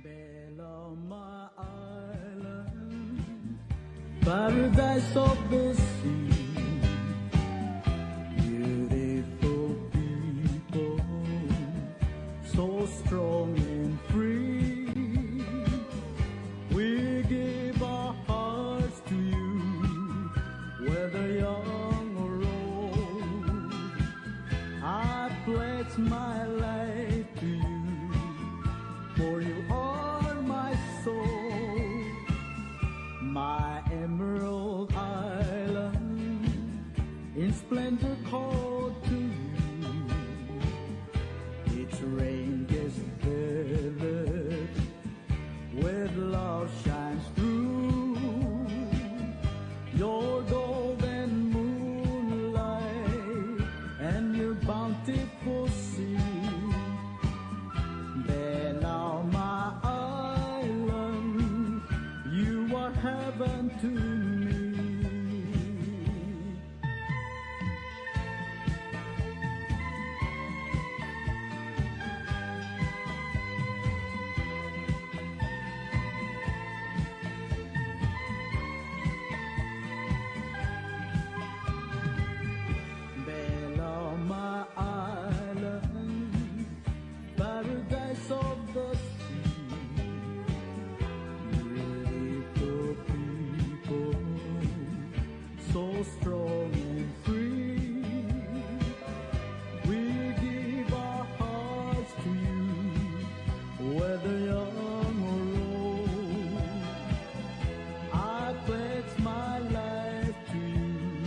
Beloma Island, paradise of the sea, beautiful people, so strong and free. We give our hearts to you, whether young or old. I pledge my life to you, for you are my soul, my emerald island, in splendor called to you. Its ranges vivid, with love shines through. Your golden moonlight and your bountiful sea. Beloma Island, you are heaven to me. Beloma Island, paradise of the sea, beautiful people, so strong and free. We give our hearts to you, whether young or old. I pledge my life to you,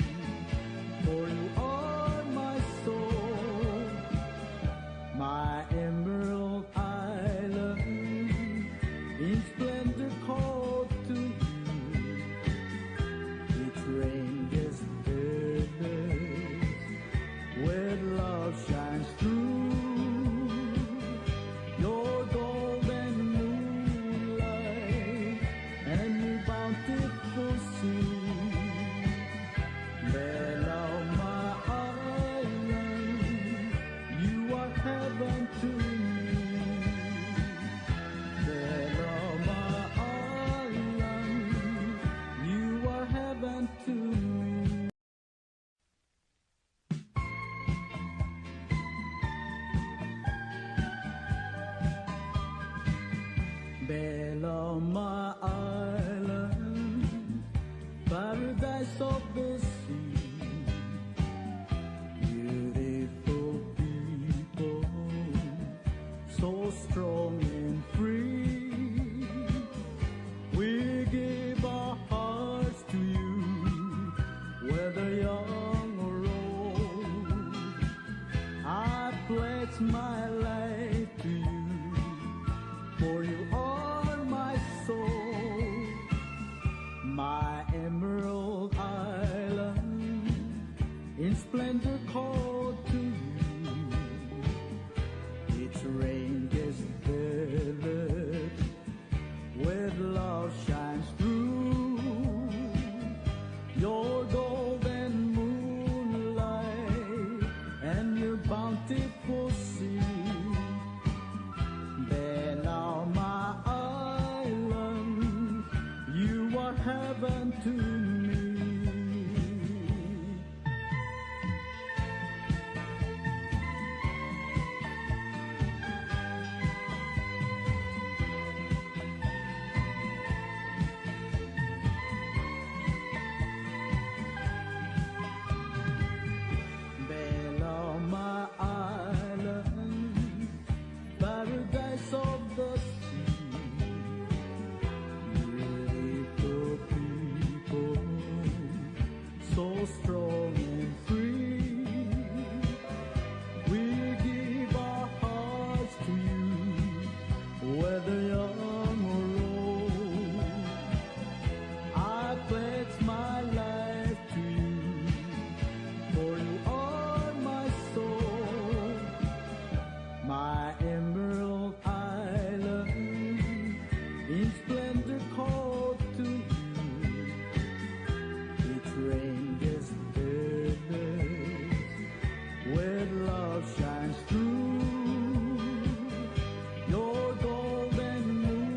for you are my soul, my emerald island, in splendor called to you. Its ranges vivid, with love shines through. Your golden moonlight and your bountiful sea. Beloma Island, you are heaven to me. Beloma Island, you are heaven to me. Beloma Island, paradise of the sea, beautiful people, so strong and free. We give our hearts to you, whether young or old. I pledge my life to you, for you are my soul, my emerald island, in splendor called to you. Its ranges vivid, with love shines through. Your golden moonlight and your bountiful sea. Beloma Island, you are heaven to me. Beloma Island, paradise of the sea, beautiful people, so strong and free. We give our hearts to you, whether young or old. I pledge my life to you, for you are my soul, my emerald island, in splendor called to you. Its ranges vivid, with love shines through. Your golden moon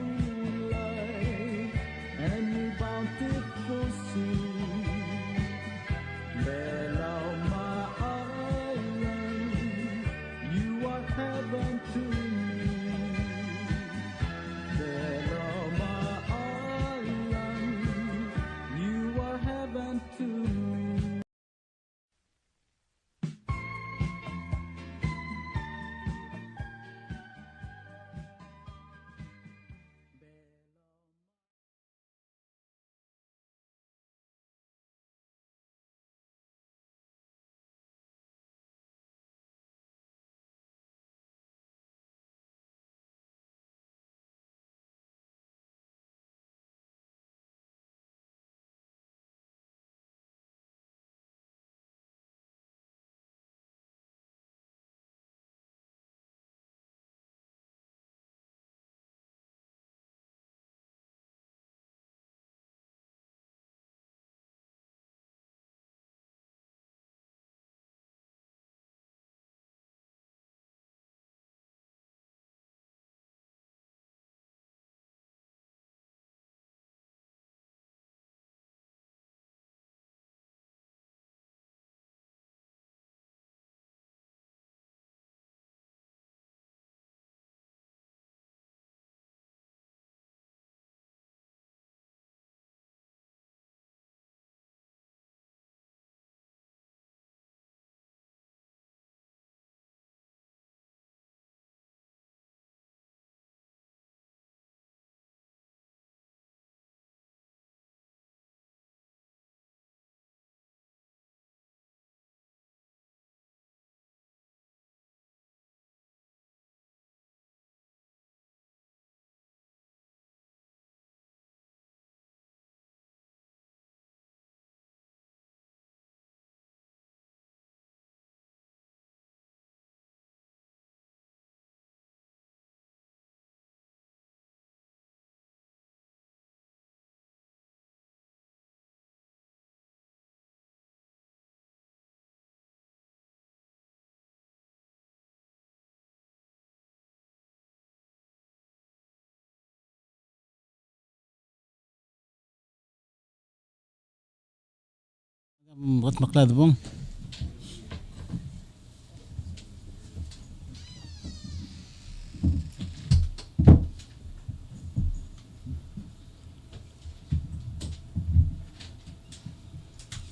Wat maklad bong.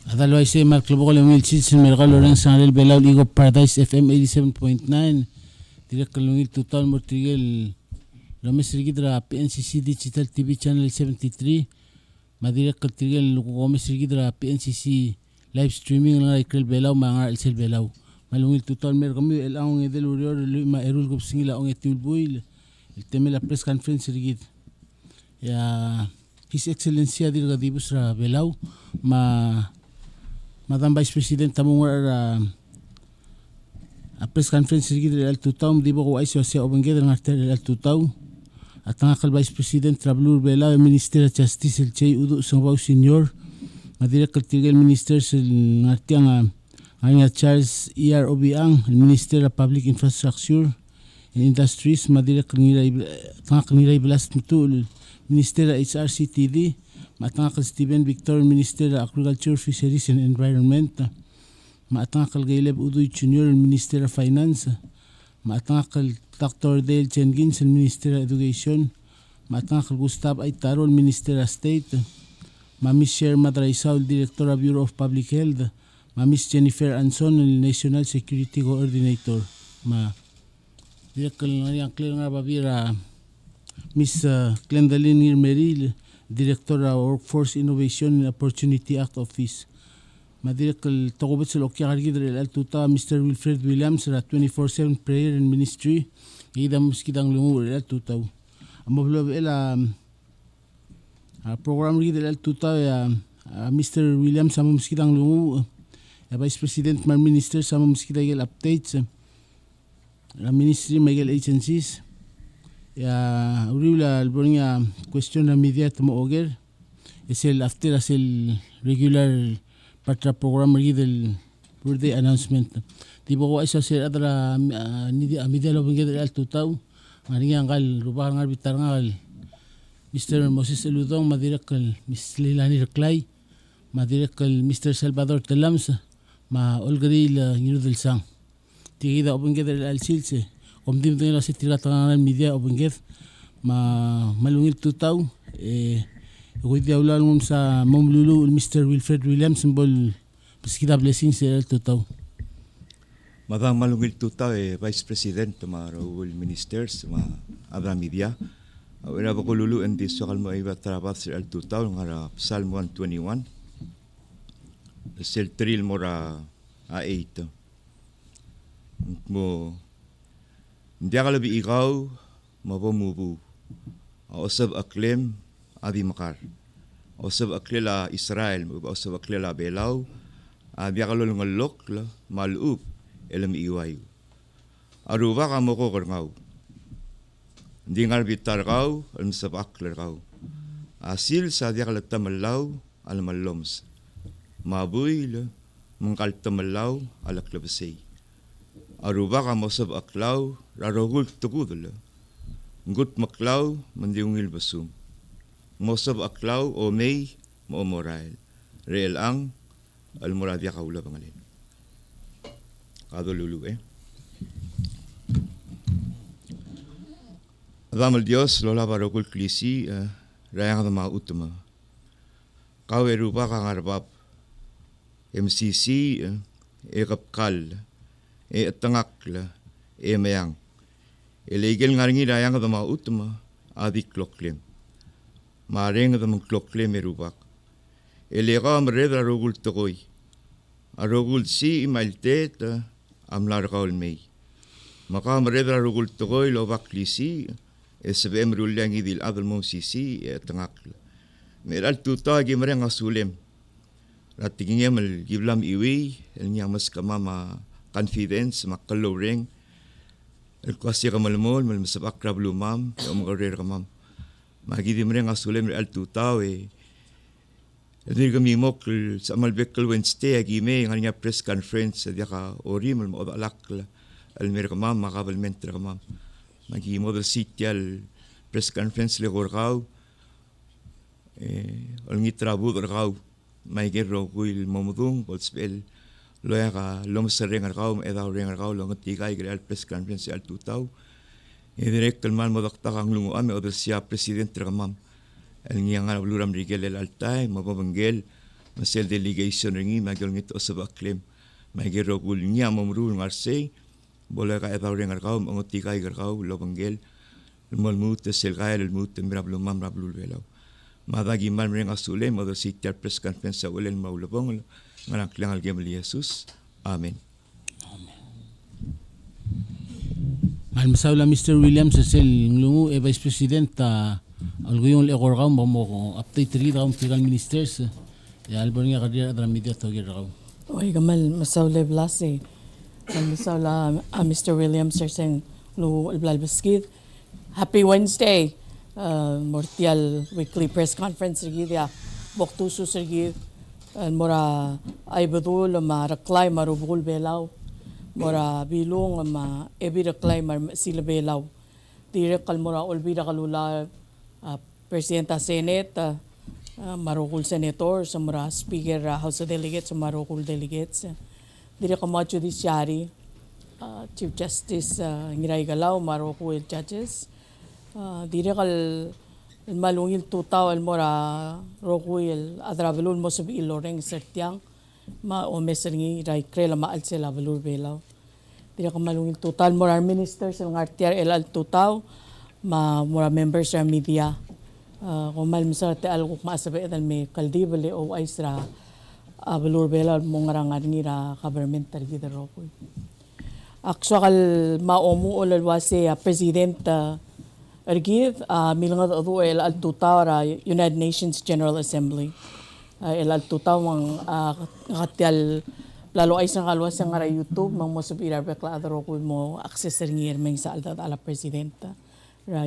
Otherwise, Mark Lobo Colomil Chilson, Mergal Lorenzo, Sanel Belau, Ligo Paradise FM 87.9, Direct Colomil Total Mortigel, Lomes Rigidra, PNCC Digital TV Channel 73, Madirect Coltigel, Gomes Rigidra, PNCC Live Streaming, Ikrel Belau, Mangar El Sel Belau, Malungil Total Mergami, El Aung Edel Urior, Luma Erul Gopsingila, Ong Etulbuil, El Temela Press Conference Rigid. Ya, His Excellency Dirga Dibusra Belau, Madam Vice President tamong a press conference rigid el tutaw di ba ko ay siya obenged ng arter el tutaw at ang akal Vice President Trablur Bela Minister of Justice el Chay Udo Sangbaw Senior madira kaltigel Minister sel ngartiang ang Charles E.R. Obiang Minister of Public Infrastructure and Industries madira kanila blast mutul Minister of HRCTD Matangakal Stephen Victor, Minister of Agriculture, Fisheries and Environment. Matangakal Gayleb Udoy Jr., Minister of Finance. Matangakal Dr. Dale Chengins, Minister of Education. Matangakal Gustav Aitaron, Minister of State. Mamis Sher Madraisaul, Director of Bureau of Public Health. Mamis Jennifer Anson, National Security Coordinator. Direkal nga clear nga babira Miss Glendalyn Meril, Director of Workforce Innovation and Opportunity Act Office. Madirekal takubot sa lokya karigid el tuta Mr. Wilfred Williams ra 24/7 prayer and ministry. Ida muskidang lungu el tuta. Amoblo el program rigid el tuta Mr. Williams sa muskidang lungu. Vice President Mar Minister sa muskidang updates. Ministry Miguel agencies. Ya uriula albornya question na media tamo oger es el after as el regular patra program del birthday announcement tipo ko isa ser adra media lo binged al tutaw ngari ngal ruba ngal bitar ngal Mr. Moses Eludong madirekal Miss Leilani Reclay madirekal Mr. Salvador Telams ma Olgril Ngiro del Sang tigida binged al silse Omdim tayo sa tiratangan media o bangget malungil tutaw ko diawla mum sa mamlulu Mr. Wilfred Williams symbol paskita blessing sa tutaw Madang malungil tutaw Vice President Raul Ministers abra media wala ba ko luluan di so kalmo ay trabaho sa tutaw nga Psalm 121 sel trill mora a8 mo Hindi akalabi ikaw, mapamubu. Osab aklim, abi makar. Osab aklila Israel, osab aklila belaw. Abi akalol ngalok, malup, elam iwayo. Aruba ka mo ko karngaw. Hindi nga bitar kaw, alam sa aklar kaw. Asil sa di akalata malaw, alam aloms. Mabuy, mangkalta malaw, alaklabasay. Aruba ka mo sab aklaw, rarogul tukudul. Ngut maklaw, mandiungil basum. Mo sab aklaw o may mo morail. Reel ang almoradia kaula pangalin. Kadululu Adamal Dios lola barogul klisi rayang mga utama. Kau eruba ka ngarbab. MCC ekapkal. Tangakla, mayang. Illegal nga rin irayang ka mga utama, adik kloklem. Maring ka mga kloklem erubak. Ilega amred arogul takoy. Arogul si imaltet, amlar kaul may. Maka amred arogul takoy, lobak lisi, sabem rulyang idil adal mong sisi, tangakla. Meral tuta, gimarang asulem. Ratingin mal giblam iwi, niya mas kamama, confidence, makalowring. Kasi kamalmol, malmasabak krablo mam, umagarir ka mam. Magidi mo rin asulem rin al-tutaw Hindi kami mo sa Malbekal Wednesday, agime, nga nga press conference, diya ka ori, malmaodalak, almir ka mam, makabalmentra ka mam. Magidi mo da sityal press conference, likor kaw, alngit trabut kaw, may gero kuil mamudung bolspel loya ka lomsering arkaw edaw ring arkaw longot tikay gre press conference al tutaw direct kalman modakta kang lungo ame odel siya president ramam el ngiyang luram rigel el altay mababanggel masel delegation ringi magol ngito sa baklem may gero kul niya mamrul ngarsay bola ka edaw ring arkaw mongot tikay arkaw lobanggel malmut sel kaya malmut mirablo mam rablul velaw madagi man ring asule modo sitar press conference sa ulen maulabong ngarang klang algem Jesus. Amen. Malmasawla Mr. Williams sa sel lungu Vice President alguyong lekorgaw mo update rin daw political ministers ya albor nga kadir adra media to giraw. Oy gamal masawla blase. Masawla Mr. Williams sa sel lungu albalbaskid. Happy Wednesday. Mortial weekly press conference sergi dia boktusu sergi mora ay bedul ma reklay marubul belaw mora bilong ma ebi reklay mar sila belaw direk kal mora olbida kalula presidenta senate marukul senator sa mora speaker house of delegates marukul delegates direk ka judiciary chief justice ngiray galaw marukul judges direk malungil tutaw mora rokuil adravelul mo sub iloreng sertiang ma o meserngi rai krela ma alsela velur belaw direk malungil tutal mora ministers ng artiar el tutaw ma mora members sa media kumal misarte algo maasabe dal me kaldibele o aisra velur belaw mo ngarangan ngira government targida rokuil actual maomu olalwase president Ergid, milangad ado el altutaw ra United Nations General Assembly. El altutaw mang katial lalo ay sang kalwas sang ara YouTube mang mo subira bekla adro ko mo access ngir meng sa alta ala presidenta ra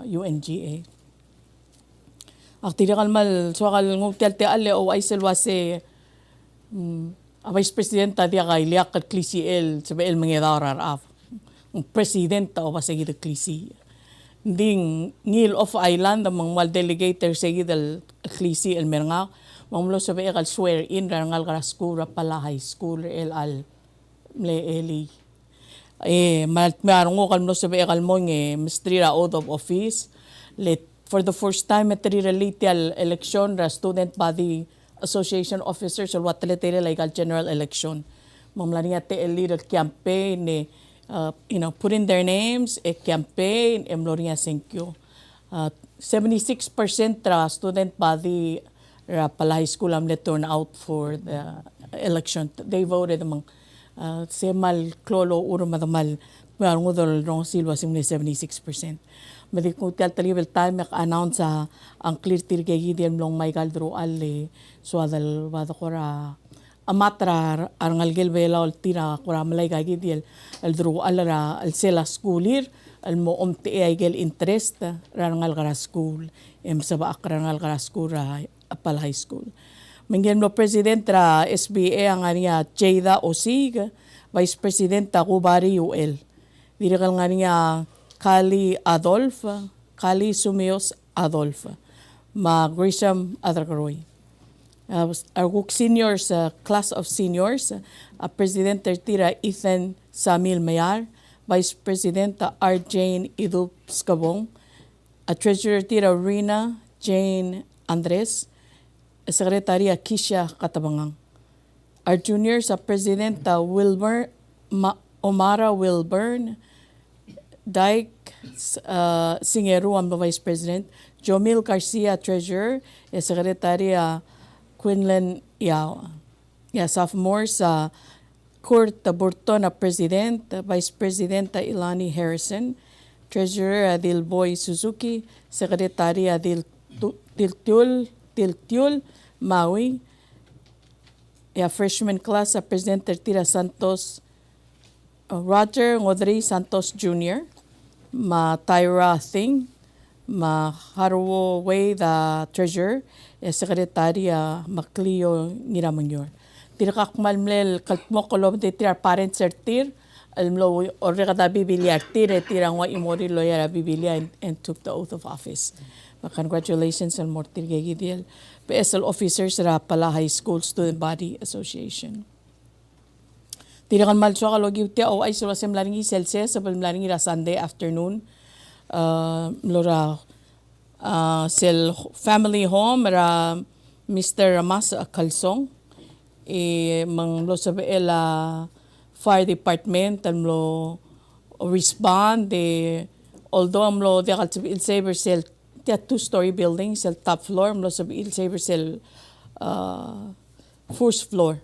UNGA. Aktira kalmal so kal nguptel te alle o ay selwase vice presidenta dia kay liak kat klisi el sabe el mangedara af. Presidenta o basagi de klisi. Ding Neil of Island among mal delegator sa gidal klisi el meranga mamlo sabi ekal swear in rangal karaskura pala high school el al mle eli marango kalmo sabi ekal mo mistrira oath of office let for the first time at related election ra student body association officers or what legal general election mamla niya te el leader campaign put in their names, a campaign, Emloria Senkyo. 76% tra student body pala high school amle turn out for the election. They voted among semal klolo uro madamal ngodol rong silwa simne 76%. Madi ko tal level time announce ang clear tirgegi dem long may galdro alle so adal wada kora amatra arangal gel bela ol tira kura malay gagidil el dru alara el sela schoolir el mo omte ay gel interest arangal gara school saba arangal gara school ra apal high school mingen no president ra SBA ang ania Jada Osig vice president ko Bari UL dirikal nga niya Kali Sumios Adolf ma Grisham Adragaroy our seniors, class of seniors, President Tertira Ethan Samil Mayar, Vice President R. Jane Idup Skabong, Treasurer Tira Rina Jane Andres, Secretary Kisha Katabangang. Our juniors, President Omara Wilburn, Dyke Singeru, ang Vice President, Jomil Garcia, Treasurer, Secretary Quinlan Yao. Sophomore sa Kurt Burton na President, Vice President Ilani Harrison, Treasurer Adilboy Suzuki, Secretary Tiltiul Maui, freshman class sa President Tertira Santos, Roger Ngodri Santos Jr., ma Tyra Thing, ma Haruo Wei the Treasurer, Secretary Macleo Niramanyor. Tirakakmalmel kaltmo kolom de tir parent sertir almlo orre kata Biblia tirang wa imori lawyer Biblia and took the oath of office. Congratulations al mortir gigidil. PSL officers ra pala High School Student Body Association. Tirakan malso kalogi utia o ay sila semlaringi selse sa balmlaringi ra Sunday afternoon. Lora sel family home ra Mr. Ramas Kalsong. Mang lo sabi fire department amlo respond although amlo de kalsabi saber sel two-story building sel top floor amlo sabi saber sel first floor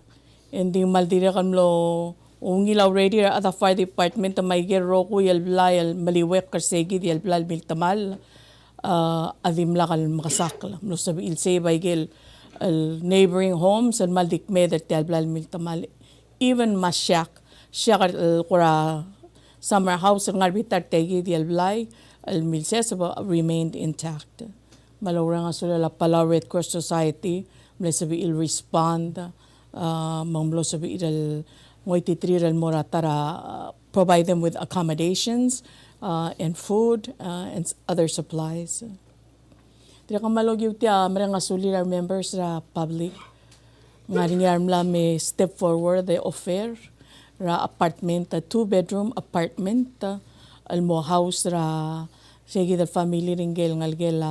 hindi maldira kamlo ungil already at the fire department may gero ko yelblayal maliwek karsegi yelblal miltamal adim lakal makasakla amlo sabi saber gel neighboring homes and maldikme that yelblal miltamal even masyak siya kura summer house ng arbitar tegi di alblay al milses remained intact. Malawra nga sila la Palau Red Cross Society mula sabi il respond manglo sabi il ngoy titriral mora tara provide them with accommodations and food and other supplies. Tira ka malogyo tiya mara nga suli our members ra public nga ringyarm may step forward the offer ra apartment, 2-bedroom apartment, almo house ra sige the family ringgel ngalgel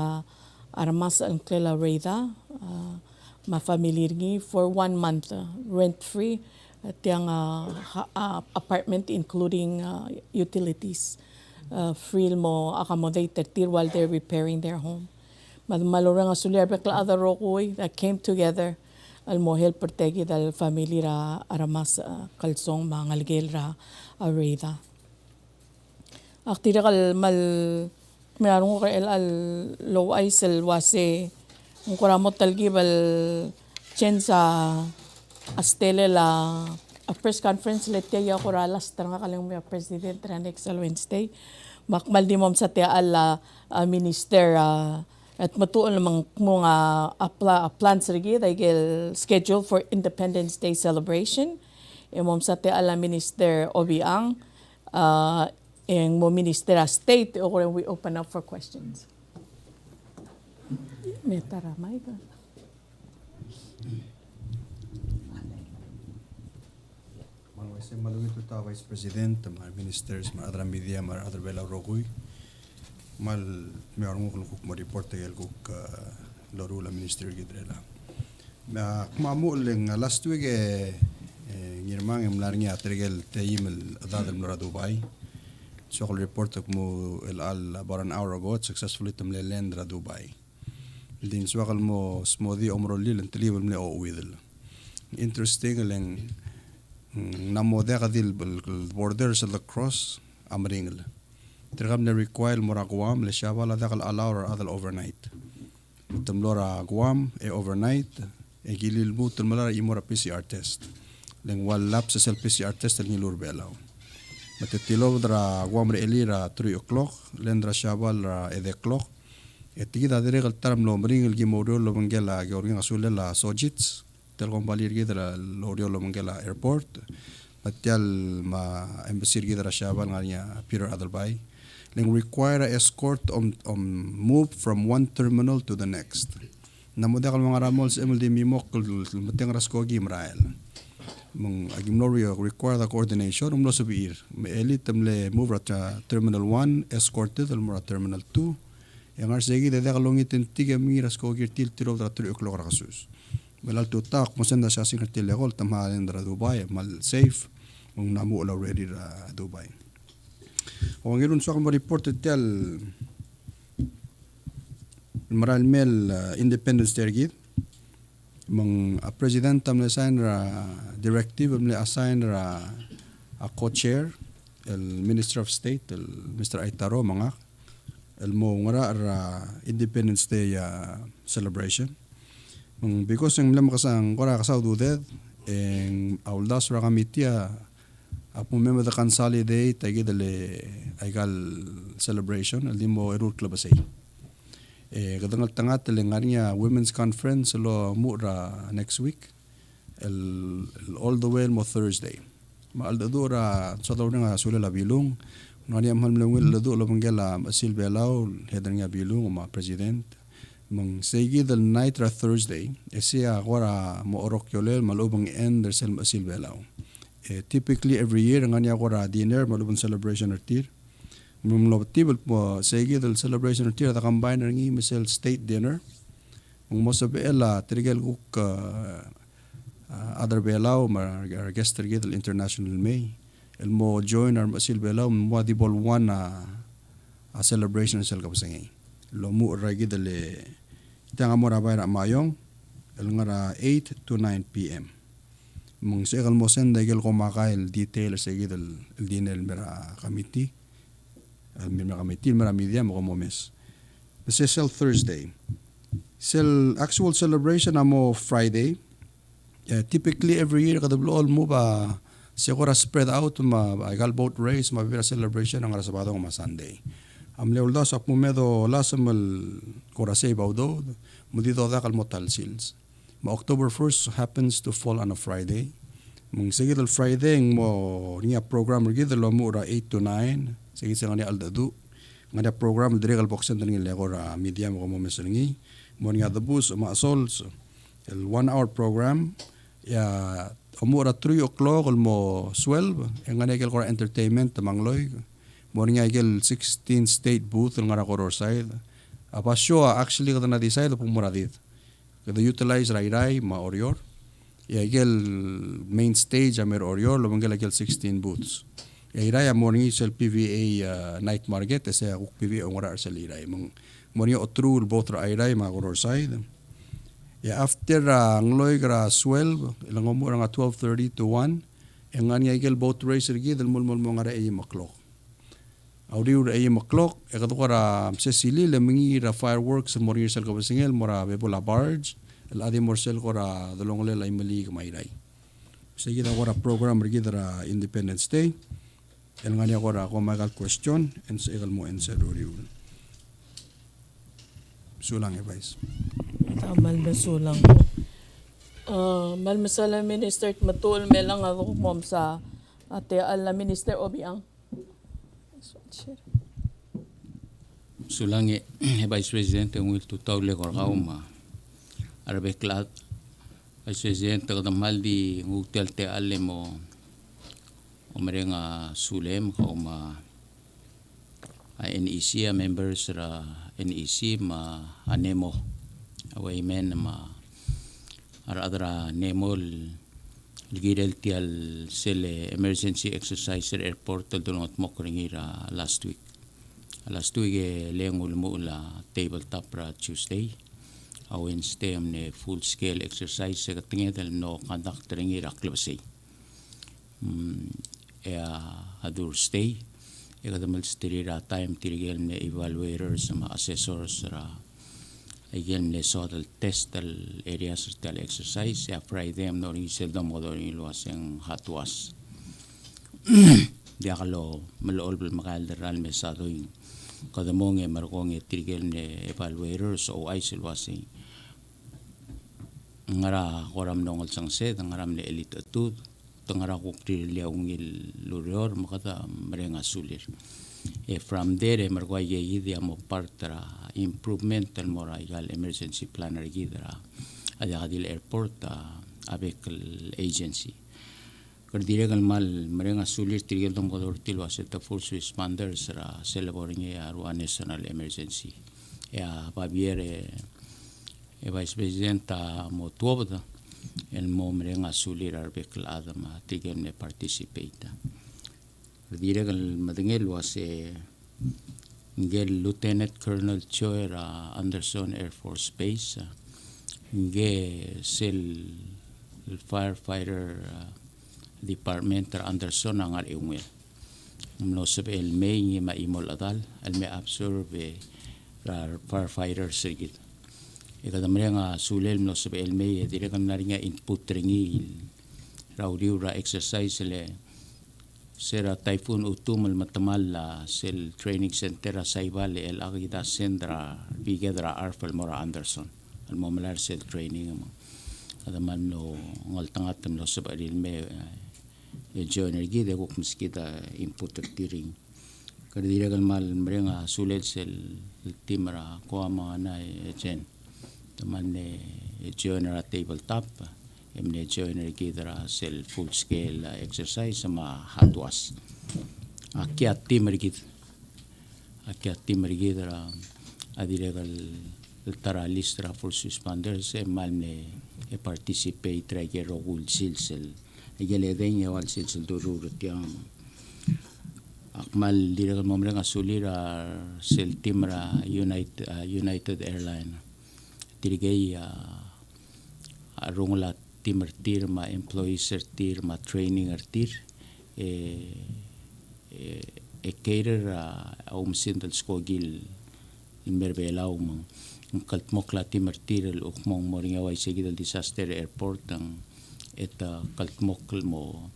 armas ang klela reda ma family ringi for 1 month rent free at yung apartment including utilities free mo accommodated till while they're repairing their home. Malura nga sulyar bekla other rokoy that came together almo help protegi dal family ra aramas kalsong mangalgel ra areda. Aktira kal mal mayroon ko al low isel wase ang kuramot talgi bal chen sa astele la a press conference letya ya kuralas tanga kalang may president ra next Wednesday makmal di mom sa tia ala minister at matuon lamang mga plans rigi dahil schedule for Independence Day celebration. Imom sa te ala Minister Obiang ang mo Minister State o we open up for questions. May taramay ka. Malungit ta Vice President, mga ministers, mga adra media, mga adra bela rogoy. Mal mayroon ko kung report tayo kung lorula minister gidrela. Mamu leng last week ngirmang mlaring ya tergel tayimel adad mura Dubai. So ko report mo al about an hour ago successfully tamle lendra Dubai. Din swakal mo smoothie omrolil entliwel mle o widel. Interesting leng namo de kadil borders of the cross amringel. Terkam na require mora Guam le shawa la dakal allow or other overnight. Tumlora Guam overnight gilil mo tumlara imora PCR test. Leng wal lap sa self PCR test ni lurbelaw. Matitilo dra Guam re elira 3 o'clock lendra shawa ra 8 o'clock. Etigida dire kal taram lo mringel gimoro lo mangela georgin asule la sojits telkom balir gidra lorio lo mangela airport. Matyal ma embassy gidra shawa nganya Peter Adalbay. Require a escort move from one terminal to the next. Namuda kal mga ramols MLD mimok mateng raskogi mrael. Mong agimnorio require the coordination umlo subir. Eli temle move at terminal 1 escorted al mura terminal 2. Yang arsegi de kalongitin tiga mi raskogi til tiro dra 3 o'clock rasus. Belal to tak mosenda sa singa tilegol tamalen dra Dubai mal safe mong namu already ra Dubai. O ngirun sa akong report tel maral mel Independence Day gid mang president tamle assign ra directive amle assign ra a co-chair el Minister of State el Mr. Aitaro mga el mo ngara ra Independence Day celebration because ang lam kasang kora kasaw duded en auldas ra kamitia apo member the consolidate ay gidale aigal celebration al dimo erur club asay kadangal tangat lengarnya women's conference lo mura next week all the way mo Thursday Maaldado ra sa daw nga sula la bilong. Ngani am halmlungil lado lo manggela masil belaw header nga bilong ma president. Mang segi dal night ra Thursday esia agora mo orok yolel malubang end der sel masil belaw. Typically every year ngani agora dinner malubang celebration artir. Mumlo tibel po segi dal celebration artir ta combine ngi misel state dinner. Mung mo sa bela trigel kuk other belaw mar guest trigel international may. El mo join ar masil belaw mo dibol one a celebration sel kapsangay. Lo mu ragi dale tanga mo rabay ra mayong el ngara 8 to 9 p.m. Mung sekal mo sen dagel ko makail detail sa gidal el dinel mera committee mera committee mera media mo mes. This is Thursday. Actual celebration amo Friday. Typically every year kada all mo ba siguro spread out igal boat race mabira celebration ang Sabado nga Sunday. Amle ulda sa pumedo lasamal korasay bawdo mudito da kalmotal sils. Ma October 1st happens to fall on a Friday. Mung sigidal Friday mo niya program rigidal mo ora 8 to 9 sigid sa ngani aldadu. Ngada program dire kal boxen tan ngile ora media mo mesengi mo niya the bus ma sols el 1 hour program ya umura 3 o'clock mo 12 ngani kel ora entertainment tamangloy. Morning agel 16 state booth ng Aracoror side. Apa show actually kada na decide po muradit. Kada utilize rai ma orior. Agel main stage amer orior lo mangel agel 16 booths. Iray morning sel PVA night market ese ak PVA ngora sel iray. Morning otru both iray ma Aracoror side. After ngloy gra 12 ilang umura nga 12:30 to 1 engani agel boat race gi del mulmul mo ngara ay o'clock. Audio ay maklok ekadukara sesili le mengira fireworks morir sel kabasingel mora bebola barge el adi morsel kora dolongle lay mali kamairay sige da kora program rigidra Independence Day el ngani kora ko magal question and segal mo answer uriul sulang advice Tamal basulang ko. Malmasala Minister matul melang ako mom sa ate ala Minister Obiang. Sulangi Vice President ang will tutaw le korkauma arbeklat Vice President kadammal di ngutel te alle mo omerenga sulem kauma NEC members ra NEC ma anemo away men ma adra nemol ligidel tial sele emergency exercise airport tulungot mo kringira last week lengul mo la tabletop ra Tuesday a Wednesday amne full scale exercise sa katingedal no conduct kringira klabsay adur stay ikadamal stirira time tirigel ne evaluators ma assessors ra again le sodal test al areas tal exercise ya Friday am no risel do modo ni luas yang hatwas dia kalau melol bel makal deral mesado yung kadamong e markong e tirigel ne evaluators o ay silwasi ngara koram nongol sang set ngaram le elite atud tangara ko liaung il lurior makata merenga sulir from there markwa ye dia mo partra improvement al moral emergency planner gidra ada kadil airport avec agency kardire gal mal merenga sulir tigel dom kodor tilwa seta force responders ra celebrating a national emergency ya babiere Vice President mo tuobda el mo merenga sulir arbek adama tigel ne participate kardire gal madengel was ngel Lieutenant Colonel Choi Anderson Air Force Base nge sil firefighter department Anderson ang ariungel no sabe el may ngi maimol adal el may absorbe firefighter sigit ikadamre nga sulel no sabe el may dire kam naringa input ringi rauriu ra exercise le sera typhoon utumal matamal sel training center sa ibale el agida sendra bigedra arfel mora Anderson al momalar sel training mo adaman no ngal tangat no sa baril me energi de kuk meskita input tiring kadira kal mal merenga sulet sel timra ko ama na chen taman ne joiner tabletop emne joiner kidra sel full scale exercise sama hatwas akia timrigid ra adire kal tara listra for suspenders e malne e participate trage rogul silsel egele denya wal silsel durur tiang akmal dira kal momre ngasulira sel timra United Airline tirigay arungla timer ma employees ma training e cater sintal skogil in merbela ang kaltmokla timer el ukmong moringa way sigidal disaster airport ang eta kaltmokl mo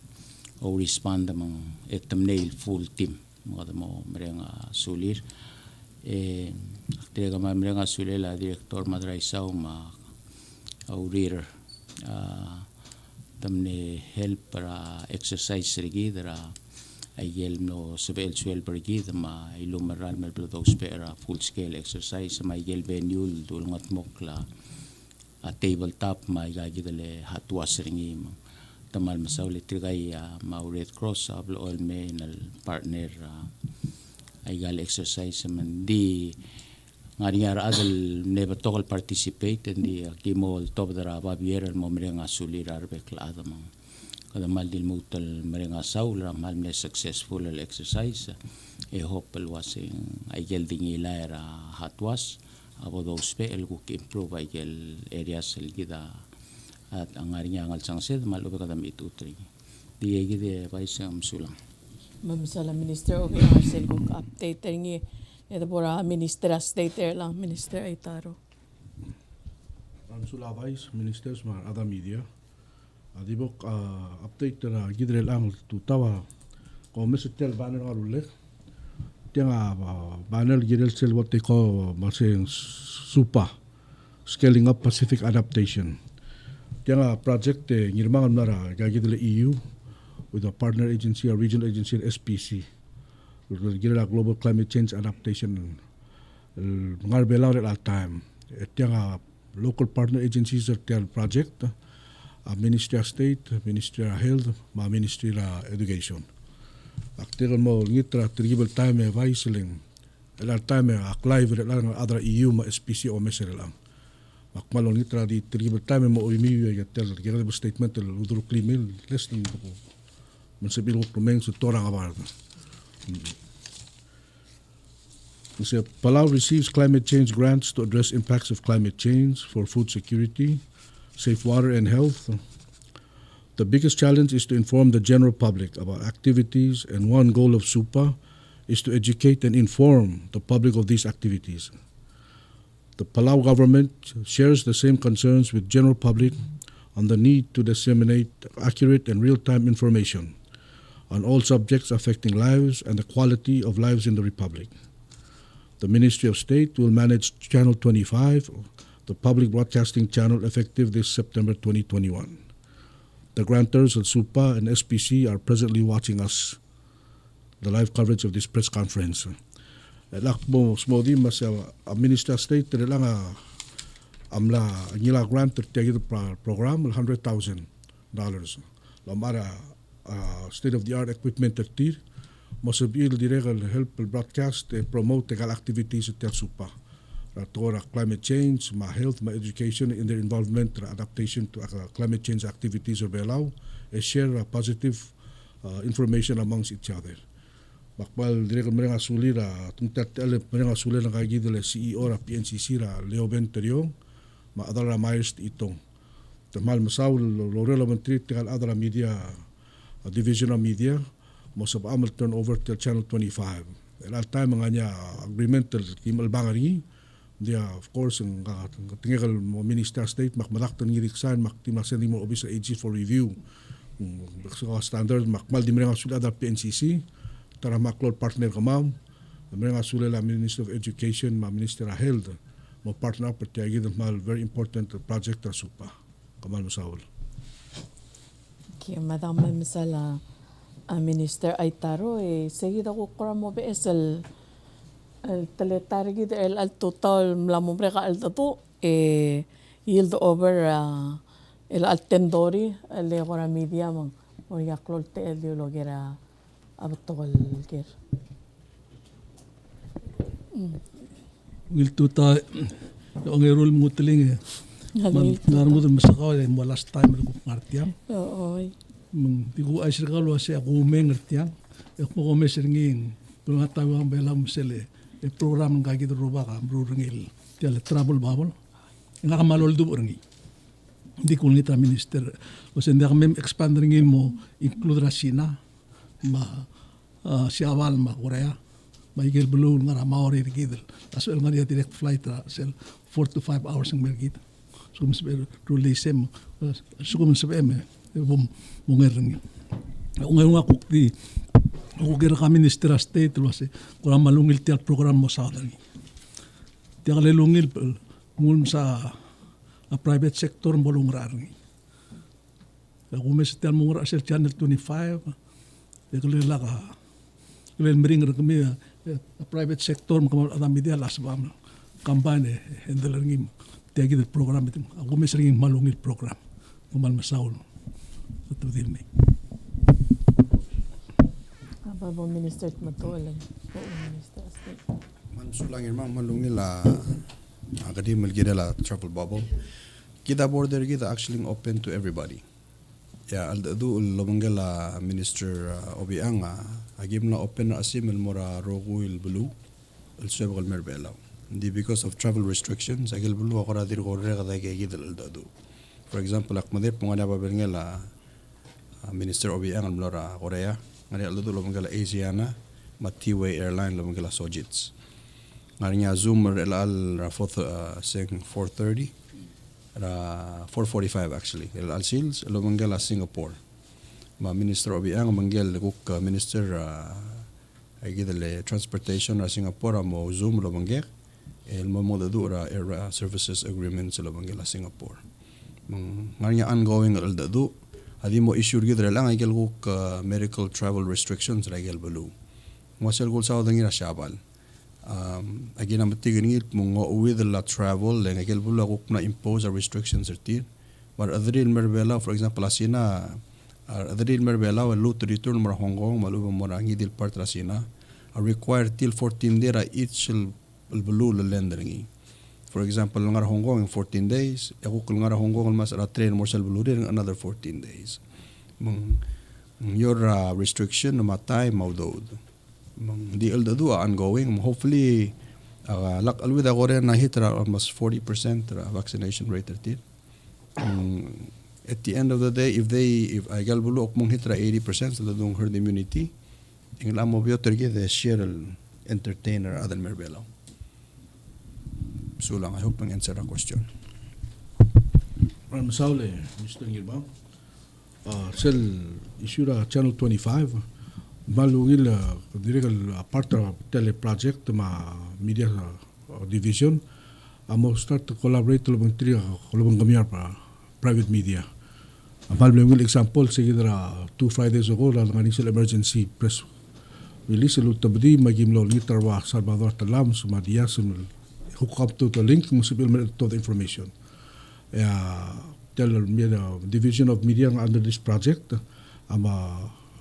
o respond mang etam nail full team mo merenga sulir tega ma merenga sulela director madraisaw ma aurir tamne help para exercise rigidra ayel no sebel suel pergi ma ilumaral mel dos pera full scale exercise ma ayel venue dulngat mokla a tabletop ma igagidale hatwas ringi tamal masawli trigay ma Red Cross ablo all me nal partner ay gal exercise man di ngari adal never tokal participate and kimo top dara babiera mo merenga sulira arbekla adamang kada mal dil mutal merenga saula mal me successful al exercise e hopel wasing ay gel dingila era hatwas abo dos pe el ku improve ay gel areas el gida at ang ngari ngal sangset mal obe kada mitutri di gide vice amsulang Mamsala Minister okay ang sel kung update ringi ito pura Minister State lang Minister Aitaro. Amsula Vice Ministers ma ada media adibok update na gidrel ang tutawa ko mesetel banner alule tianga banner gidrel sel what they call masing SUPA scaling up Pacific adaptation tianga project ngirmangan nara gagidle EU with a partner agency a regional agency SPC gidrel global climate change adaptation ngarbelaw at all time tianga local partner agencies at their project Ministry of State, Ministry of Health, Ministry of Education. Aktiran mo ngitra tribal time viceling. Elar time aklive lang adra EU ma SPC o mesel lang. Makmalon ngitra di tribal time mo imi ya tel kira statement el udru klimil lesson ko. Mensabil ko meng su torang abar. Palau receives climate change grants to address impacts of climate change for food security, safe water and health. The biggest challenge is to inform the general public about activities, and one goal of SUPA is to educate and inform the public of these activities. The Palau government shares the same concerns with general public on the need to disseminate accurate and real-time information on all subjects affecting lives and the quality of lives in the Republic. The Ministry of State will manage Channel 25, the public broadcasting channel, effective this September 2021. The grantors of SUPA and SPC are presently watching us, the live coverage of this press conference. Lakbo smodi mas a Minister of State lang amla ngila grant tertiagit program $100,000. Lamara state of the art equipment tertir mosabil direct help broadcast promote the activities at SUPA. Tora climate change, ma health, ma education in their involvement, adaptation to climate change activities of Belau, share positive information amongst each other. Bakbal direk mereka sulir tungtat mereka sulir ng kagid le CEO ra PNCC ra Leo Benteriong, ma adara Myers itong. Tamal masaw Lorela Mentri tikal adara media division of media mo sab amal turn over to Channel 25. At time mga niya agreement kimal bangari dia of course ang tinggal mo Minister State makmadaktan ngiriksan maktimasen mo office AG for review so standard makmal di mga sulada PNCC tara maklod partner kamam mga sulala Minister of Education ma Minister of Health mo partner pertiagi mal very important project ra SUPA kamal masaul Okay, Madam Mamsala Minister Aitaro, seguida ko mo bees el teletargi el total la mombre ka el tato yield over el altendori el ora media mang ya klolte el diologera abtol ger. Will tuta ang erol mo tiling naran mo masakaw mo last time ko ngartiam Oy. Tigo ay sirkalo sa ako ngartiam ko ko mesingin mga tawang belam sele e program ng kagid ruba ka brurngil tele travel bubble nga kamalol do orngi hindi ko ngita minister o sa hindi kami expand ringin mo include rasina ma si awal ma Korea Michael Balloon nga maori rigidel. Aso el nga direct flight ra sel 4 to 5 hours ang mergid. So mas release mo. So kung sa PM bom mongerng. Ung nga kukti. Ako kira ka minister state lo se kung malungil ti program mo sa dali. Ti kalelungil ngul sa private sector bolong rarngi. Ako mes ti mo ra sel channel 25. Ti kalela ka. Kailan mering kami private sector mga adam media las bam kampanye handle ngim tagi the program itu ako mes ring malungil program kumal masaul to din ni Apa bo minister matulan po minister state. Man sulangin malungil la academic gida la travel bubble. Kita border kita actually open to everybody. Ya aldo lomangala minister Obiang agim na open na asim el mora rogu il bulu el sueb gal merbela. Hindi because of travel restrictions agil bulu ako radir ko re kada gid aldo. For example akmadir pungana babengela minister Obiang al mora Korea ngari aldo lomangala Asiana Matiway airline lomangala Sojits. Ngari nya zoom el al saying 4:30 4:45 actually el alsils lo manggala Singapore ma minister Obiang manggel kuk minister ay gidale transportation ra Singapore mo zoom lo manggek el mo dura air services agreement lo manggala Singapore nganya ongoing al dadu adi mo issue gidre lang ay gel kuk medical travel restrictions ra gel balu mo sel gol sa dangira shabal again am tigin mo with la travel leng agel bula ko na impose a restrictions ertir but adril merbela for example asina adril merbela wa lut return mar Hong Kong malu mo rangi dil part rasina are required till 14 days each el bulu lenderngi for example ngar Hong Kong in 14 days ako kul ngar Hong Kong mas ra train mo sel bulu another 14 days your restriction no matay maudod di aldadu ongoing hopefully lak alwid ako rin na hit almost 40% vaccination rate at the end of the day if ay galbulo ok mong hit 80% sa dadong herd immunity ang lamo biyo tergi the share entertainer adal merbelo so lang I hope ang answer a question Masaule Mr. Ngilbao sel issue ra channel 25 malungil direkal part of tele project ma media division amo start to collaborate lobang tri lobang kamiar pa private media malungil example sigidra 2 Fridays ago la ngani sel emergency press release lu tabdi magim lo litar wa Salvador Talam suma dia sum hook up to the link musibil to the information tell media division of media under this project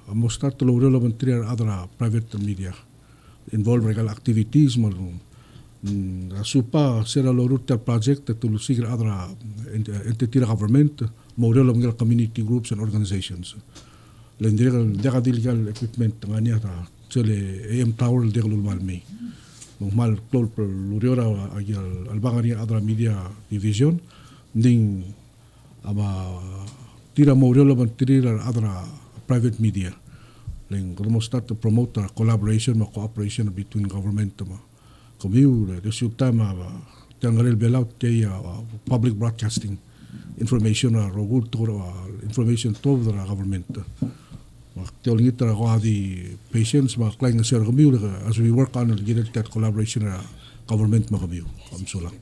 amo start to lower level three other private media involved regal activities malum supa sera lower project to lusigir other entity government more level community groups and organizations lendigal legal equipment ngania ta chele AM tower degal malmi mal klol luriora albangari other media division ding aba tira more level three other private media. Like, we start to promote a collaboration, cooperation between government, community, the sub time, Tangarel Belout, public broadcasting information, information to the government. Telling it the patients, as we work on get that collaboration, government, I'm so long.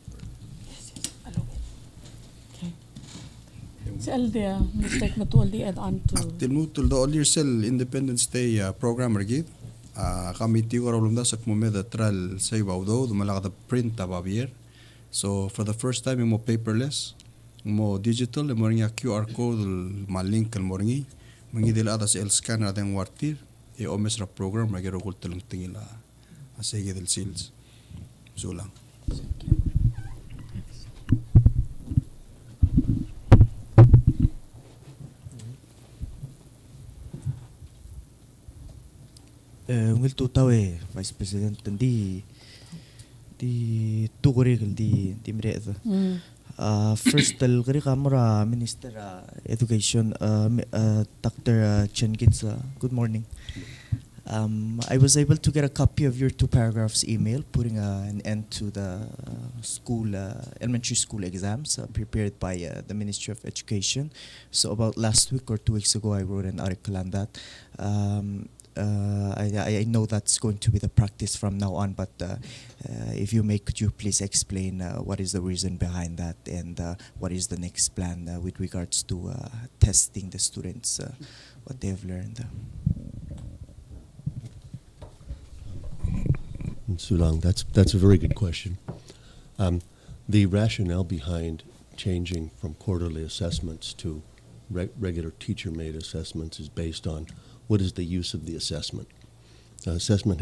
Si Aldia, Mr. Matual di add on to. Tilmutul the earlier cell Independence Day program regid. Kami tigo rolum da sak mumeda tral say bawdo malaka the print ababier. So for the first time mo paperless, mo digital mo ringa QR code ma link al moringi. Mangi dil ada el scanner den wartir e omes ra program magero gul tulung tingila asege del seals. So lang. Ngil tutawe Vice President di tuguri di mredo. First gari kamura Minister Education Dr. Chen Gitsa. Good morning. I was able to get a copy of your 2 paragraphs email putting an end to the elementary school exams prepared by the Ministry of Education. So about last week or 2 weeks ago, I wrote an article on that. I know that's going to be the practice from now on, but if you may, could you please explain what is the reason behind that and what is the next plan with regards to testing the students, what they've learned? Sulang, that's a very good question. The rationale behind changing from quarterly assessments to regular teacher-made assessments is based on what is the use of the assessment. Assessment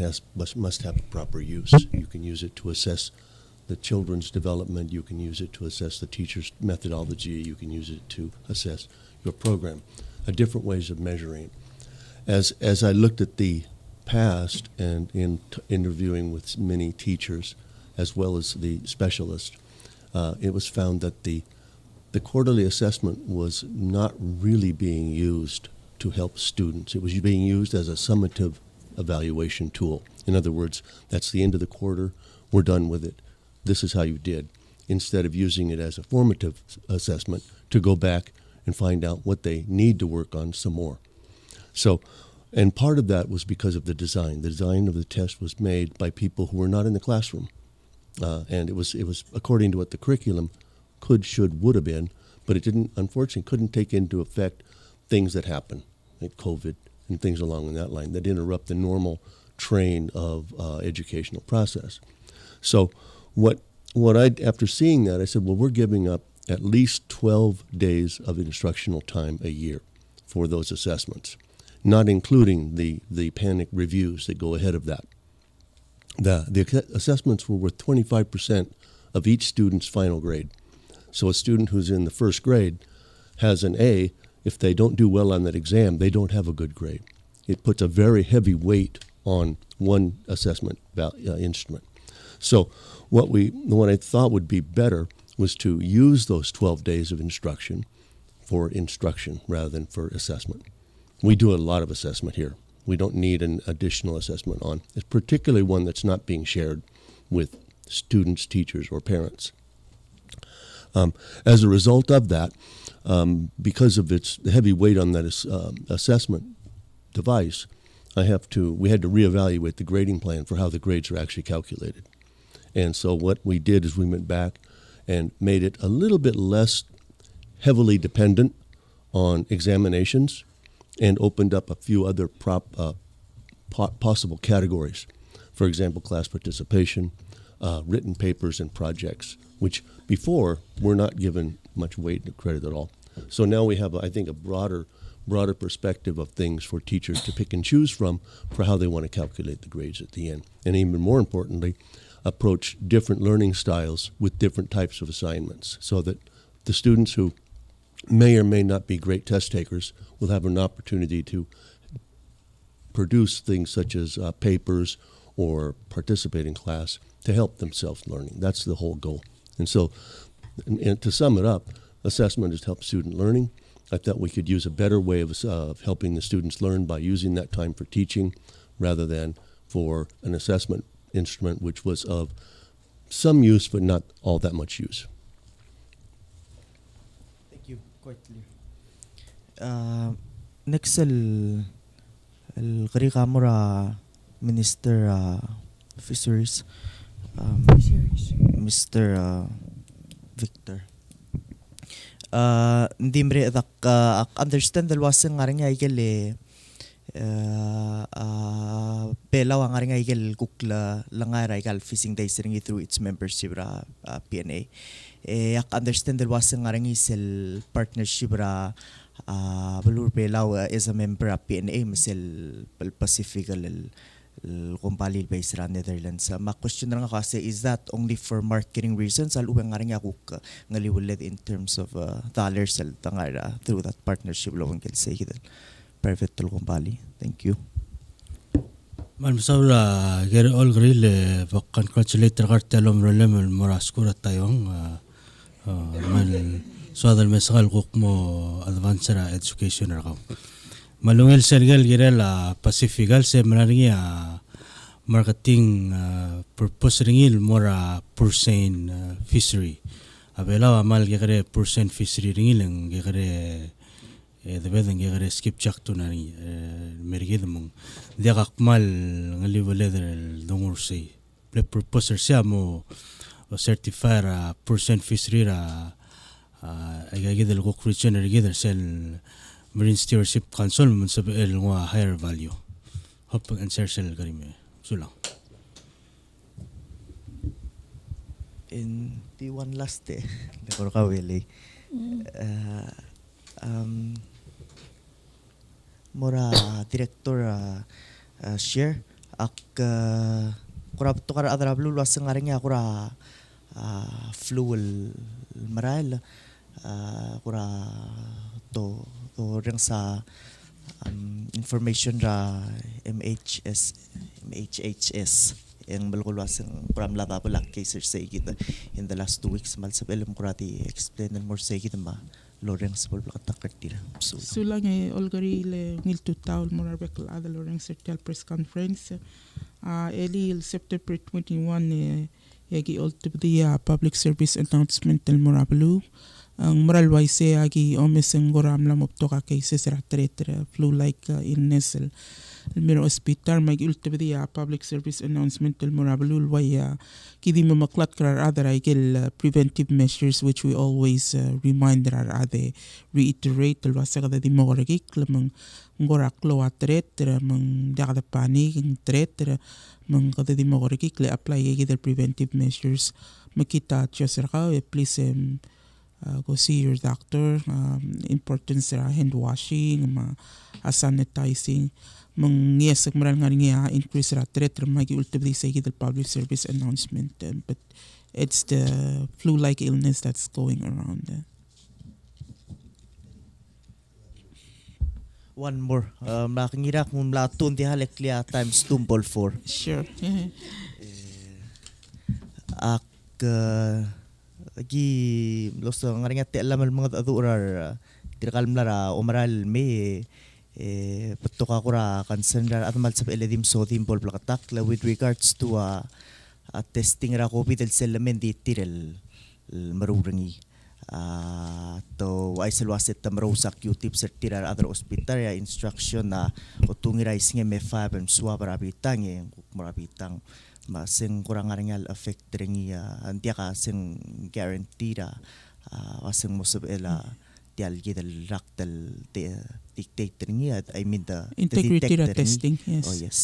must have proper use. You can use it to assess the children's development. You can use it to assess the teacher's methodology. You can use it to assess your program. Different ways of measuring. As I looked at the past and in interviewing with many teachers as well as the specialists, it was found that the quarterly assessment was not really being used to help students. It was being used as a summative evaluation tool. In other words, that's the end of the quarter, we're done with it. This is how you did. Instead of using it as a formative assessment to go back and find out what they need to work on some more. So, and part of that was because of the design. The design of the test was made by people who were not in the classroom. And it was according to what the curriculum could, should, would have been, but it unfortunately couldn't take into effect things that happen, like COVID and things along that line that interrupt the normal train of educational process. So after seeing that, I said, well, we're giving up at least 12 days of instructional time a year for those assessments, not including the panic reviews that go ahead of that. The assessments were worth 25% of each student's final grade. So a student who's in the first grade has an A. If they don't do well on that exam, they don't have a good grade. It puts a very heavy weight on one assessment instrument. So what I thought would be better was to use those 12 days of instruction for instruction rather than for assessment. We do a lot of assessment here. We don't need an additional assessment on. It's particularly one that's not being shared with students, teachers, or parents. As a result of that, because of the heavy weight on that assessment device, we had to reevaluate the grading plan for how the grades are actually calculated. And so what we did is we went back and made it a little bit less heavily dependent on examinations and opened up a few other possible categories. For example, class participation, written papers and projects, which before were not given much weight and credit at all. So now we have, I think, a broader perspective of things for teachers to pick and choose from for how they want to calculate the grades at the end. And even more importantly, approach different learning styles with different types of assignments so that the students who may or may not be great test takers will have an opportunity to produce things such as papers or participate in class to help themselves learning. That's the whole goal. And so, and to sum it up, assessment is to help student learning. I thought we could use a better way of helping the students learn by using that time for teaching rather than for an assessment instrument which was of some use but not all that much use. Thank you. Quite clear. Next, الغريق عمرا Minister Fisheries, Mr. Victor. Hindi mre ak understand dal wasang ngaring igel pelaw ang ngaring igel kukla langay igal fishing days ringi through its membership ra PNA. Ak understand dal wasang ngaring isel partnership ra balur pelaw is a member of PNA misel Pacific kumpali based ra Netherlands. Ma-question na nga kasi, is that only for marketing reasons? Alubang nga rin ako ngaliwalid in terms of dollars tangara through that partnership lawang kilsay kita private tul kumpali. Thank you. Man saula gere all grill congratulate kartelom rolem moraskura tayong man suadal mesal kuk mo advanced education ra malungel sergel gere la pacifical se mararingi marketing purpose ringil mora percent fishery abela amal gere percent fishery ringil gere the bedeng gere skip chak to nari mergid mong dia kakmal ngali waleder dongur sei le purpose sia mo certified percent fishery ra agagid el gok region agagid sel Marine Stewardship Council mun sa el nga higher value. Hope answer sel garime. Sulang. In the one last Dekor ka wili. Mora director share ak kurap to kara adra blue was ngaring akura fluel maral kura to ring sa information ra MHHS yang balkulwas ang pramlata po lak cases sa kita in the last 2 weeks mal sa elam kurati explain and more sa kita ma loreng sa pulpa katakatira so lang olgari le ngil tutaw morar bekal ada loreng sertial press conference eli September 21 yagi ultip the public service announcement del Morabalu ang moral waise agi omeseng goram lam optoka cases ra tretre flu like illness el miro hospital mag ultip the public service announcement del Morabalu waya kidi mo maklat krar other igel preventive measures which we always remind our other reiterate el wasa kada di mogoregi klamang ngorak lo atretre mang dagda panik tretre mang kada di mogoregi kle apply igel preventive measures makita chasera please go see your doctor. Importance sa hand washing, sanitizing. Mang yes, maral nga rin increase ra threat magi ultimately say the public service announcement. But it's the flu-like illness that's going around. One more. Makingira kung latun di haleklia times 2x4. Sure. Lagi loso ngaringat te alam mga adurar dirkal mlara umaral me patuka kura concern at mal sa eledim so timbol plakatak la with regards to testing ra COVID selamen di tirel marurangi to aisal wasit tamrosak Q-tip sa tirar other hospital ya instruction na utungira isnge me 5 and swab rabitang marabitang masing kurang ngaringal affect ringi antia ka sing guarantee ra wasing musab ela tial gidal raktal dictate ringi I mean the integrity testing yes oh yes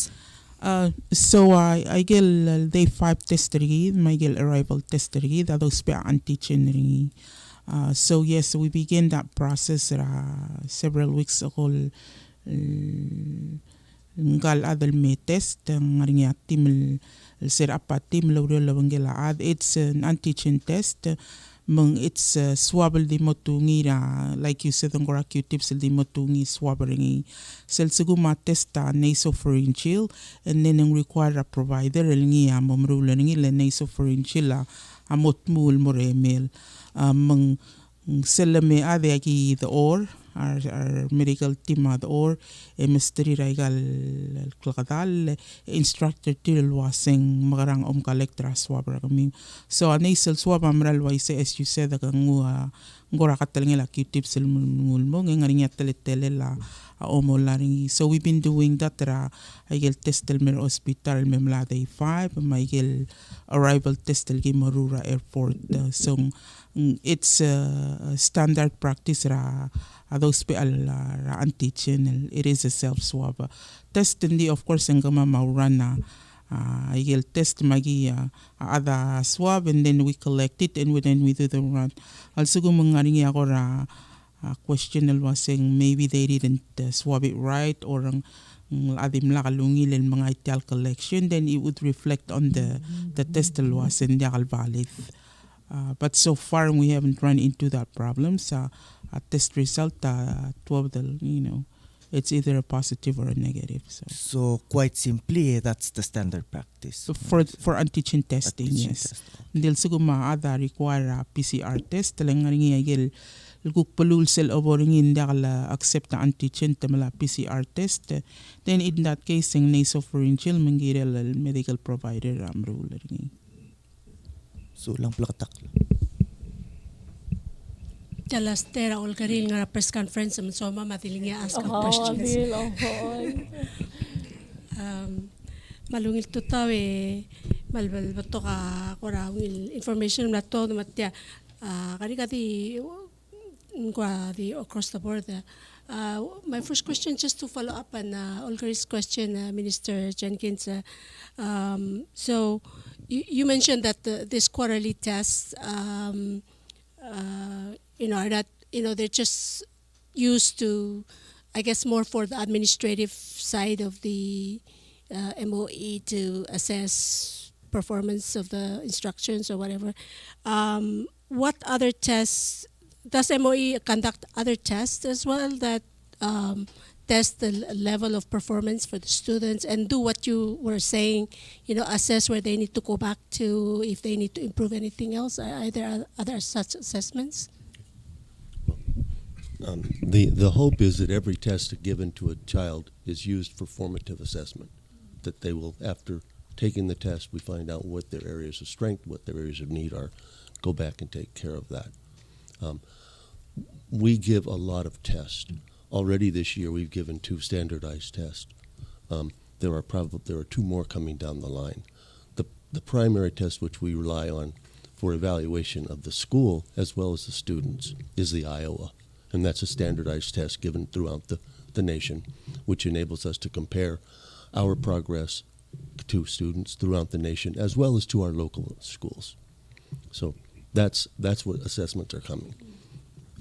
so I get day 5 test ringi my get arrival test ringi that those be antigen ringi so yes we begin that process several weeks ago ngal adal me test ngaringi atim ser apatim lawre lawangela ad it's an antigen test mang it's swabble di motungi ra like you said ngora Q-tips di motungi swabbering sel siguma testa nasopharyngeal and then require a provider lingi amomrula lingi le nasopharyngeal amotmul moremel mang selame ade aki the or our medical team ad or misteri raigal klakadal instructor til wasing magarang collector swab kami so a nasal swab amral waise as you said ka ngora katalingela Q-tips ngulmo ngaring tele la omo laringi. So we've been doing that ra aigel testel mer hospital memla day 5 maigel arrival testel gi Marura airport. So it's a standard practice ra those pe al ra antigen. It is a self swab test ndi of course ngama maurana I'll test magi other swab and then we collect it and then we do the run. Also gumangaringi ako ra question was saying maybe they didn't swab it right or adim la kalungil el mga ital collection, then it would reflect on the test was and valid. But so far we haven't run into that problem. So a test result 12 it's either a positive or a negative. So quite simply, that's the standard practice. So for antigen testing, yes. Dil siguma ada require a PCR test. Talang ngaringi agil lugpalul sel oboringin dakala accept the antigen tamala PCR test. Then in that case, ang nasopharyngeal mangirel medical provider rule. So lang plakatak. Jalastera Olgaril nga press conference so matiling ask questions. Malungil to tawe malbal bato ka kora will information na to matya kadi di across the board. My first question, just to follow up on Olgari's question, Minister Jenkins. So you mentioned that this quarterly tests are not, they're just used to, I guess, more for the administrative side of the MOE to assess performance of the instructions or whatever. What other tests, does MOE conduct other tests as well that test the level of performance for the students and do what you were saying, assess where they need to go back to, if they need to improve anything else? Are there other such assessments? The hope is that every test given to a child is used for formative assessment, that they will, after taking the test, we find out what their areas of strength, what their areas of need are, go back and take care of that. We give a lot of tests. Already this year we've given 2 standardized tests. There are 2 more coming down the line. The primary test which we rely on for evaluation of the school as well as the students is the Iowa. And that's a standardized test given throughout the nation, which enables us to compare our progress to students throughout the nation as well as to our local schools. So that's what assessments are coming.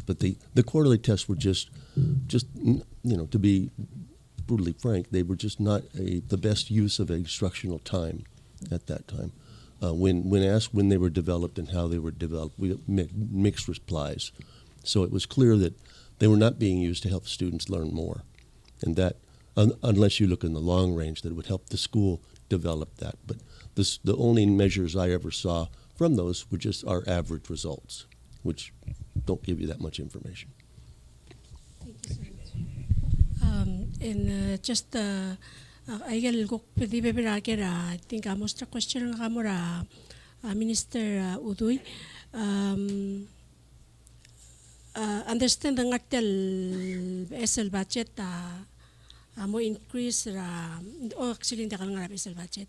But the quarterly tests were just to be brutally frank, they were just not the best use of instructional time at that time. When asked when they were developed and how they were developed, we mixed replies. So it was clear that they were not being used to help students learn more. And that, unless you look in the long range, that it would help the school develop that. But the only measures I ever saw from those were just our average results, which don't give you that much information. Thank you so much. And just I think most question kamura Minister Udoy. Understand ang atel SL budget mo increase actually hindi kalang SL budget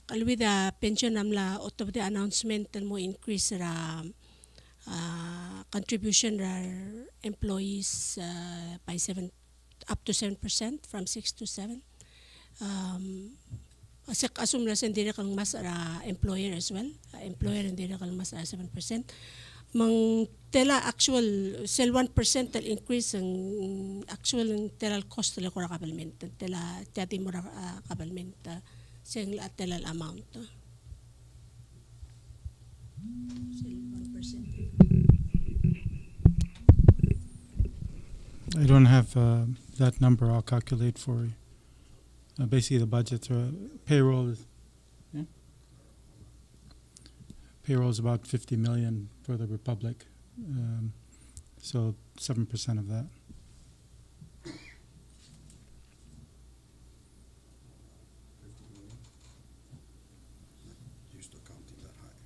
kalwi da pension namla out of the announcement mo increase contribution employees by up to 7% from 6 to 7. Assume na hindi kang mas employer as well. Employer hindi kang mas 7%. Mang tela actual sel 1% tel increase ang actual tela cost la kora kabalment tela tati mura kabalment sing tela amount sel 1%. I don't have that number. I'll calculate for you. Basically the budget payroll is payroll is about 50 million for the Republic, so 7% of that. Used to counting that high.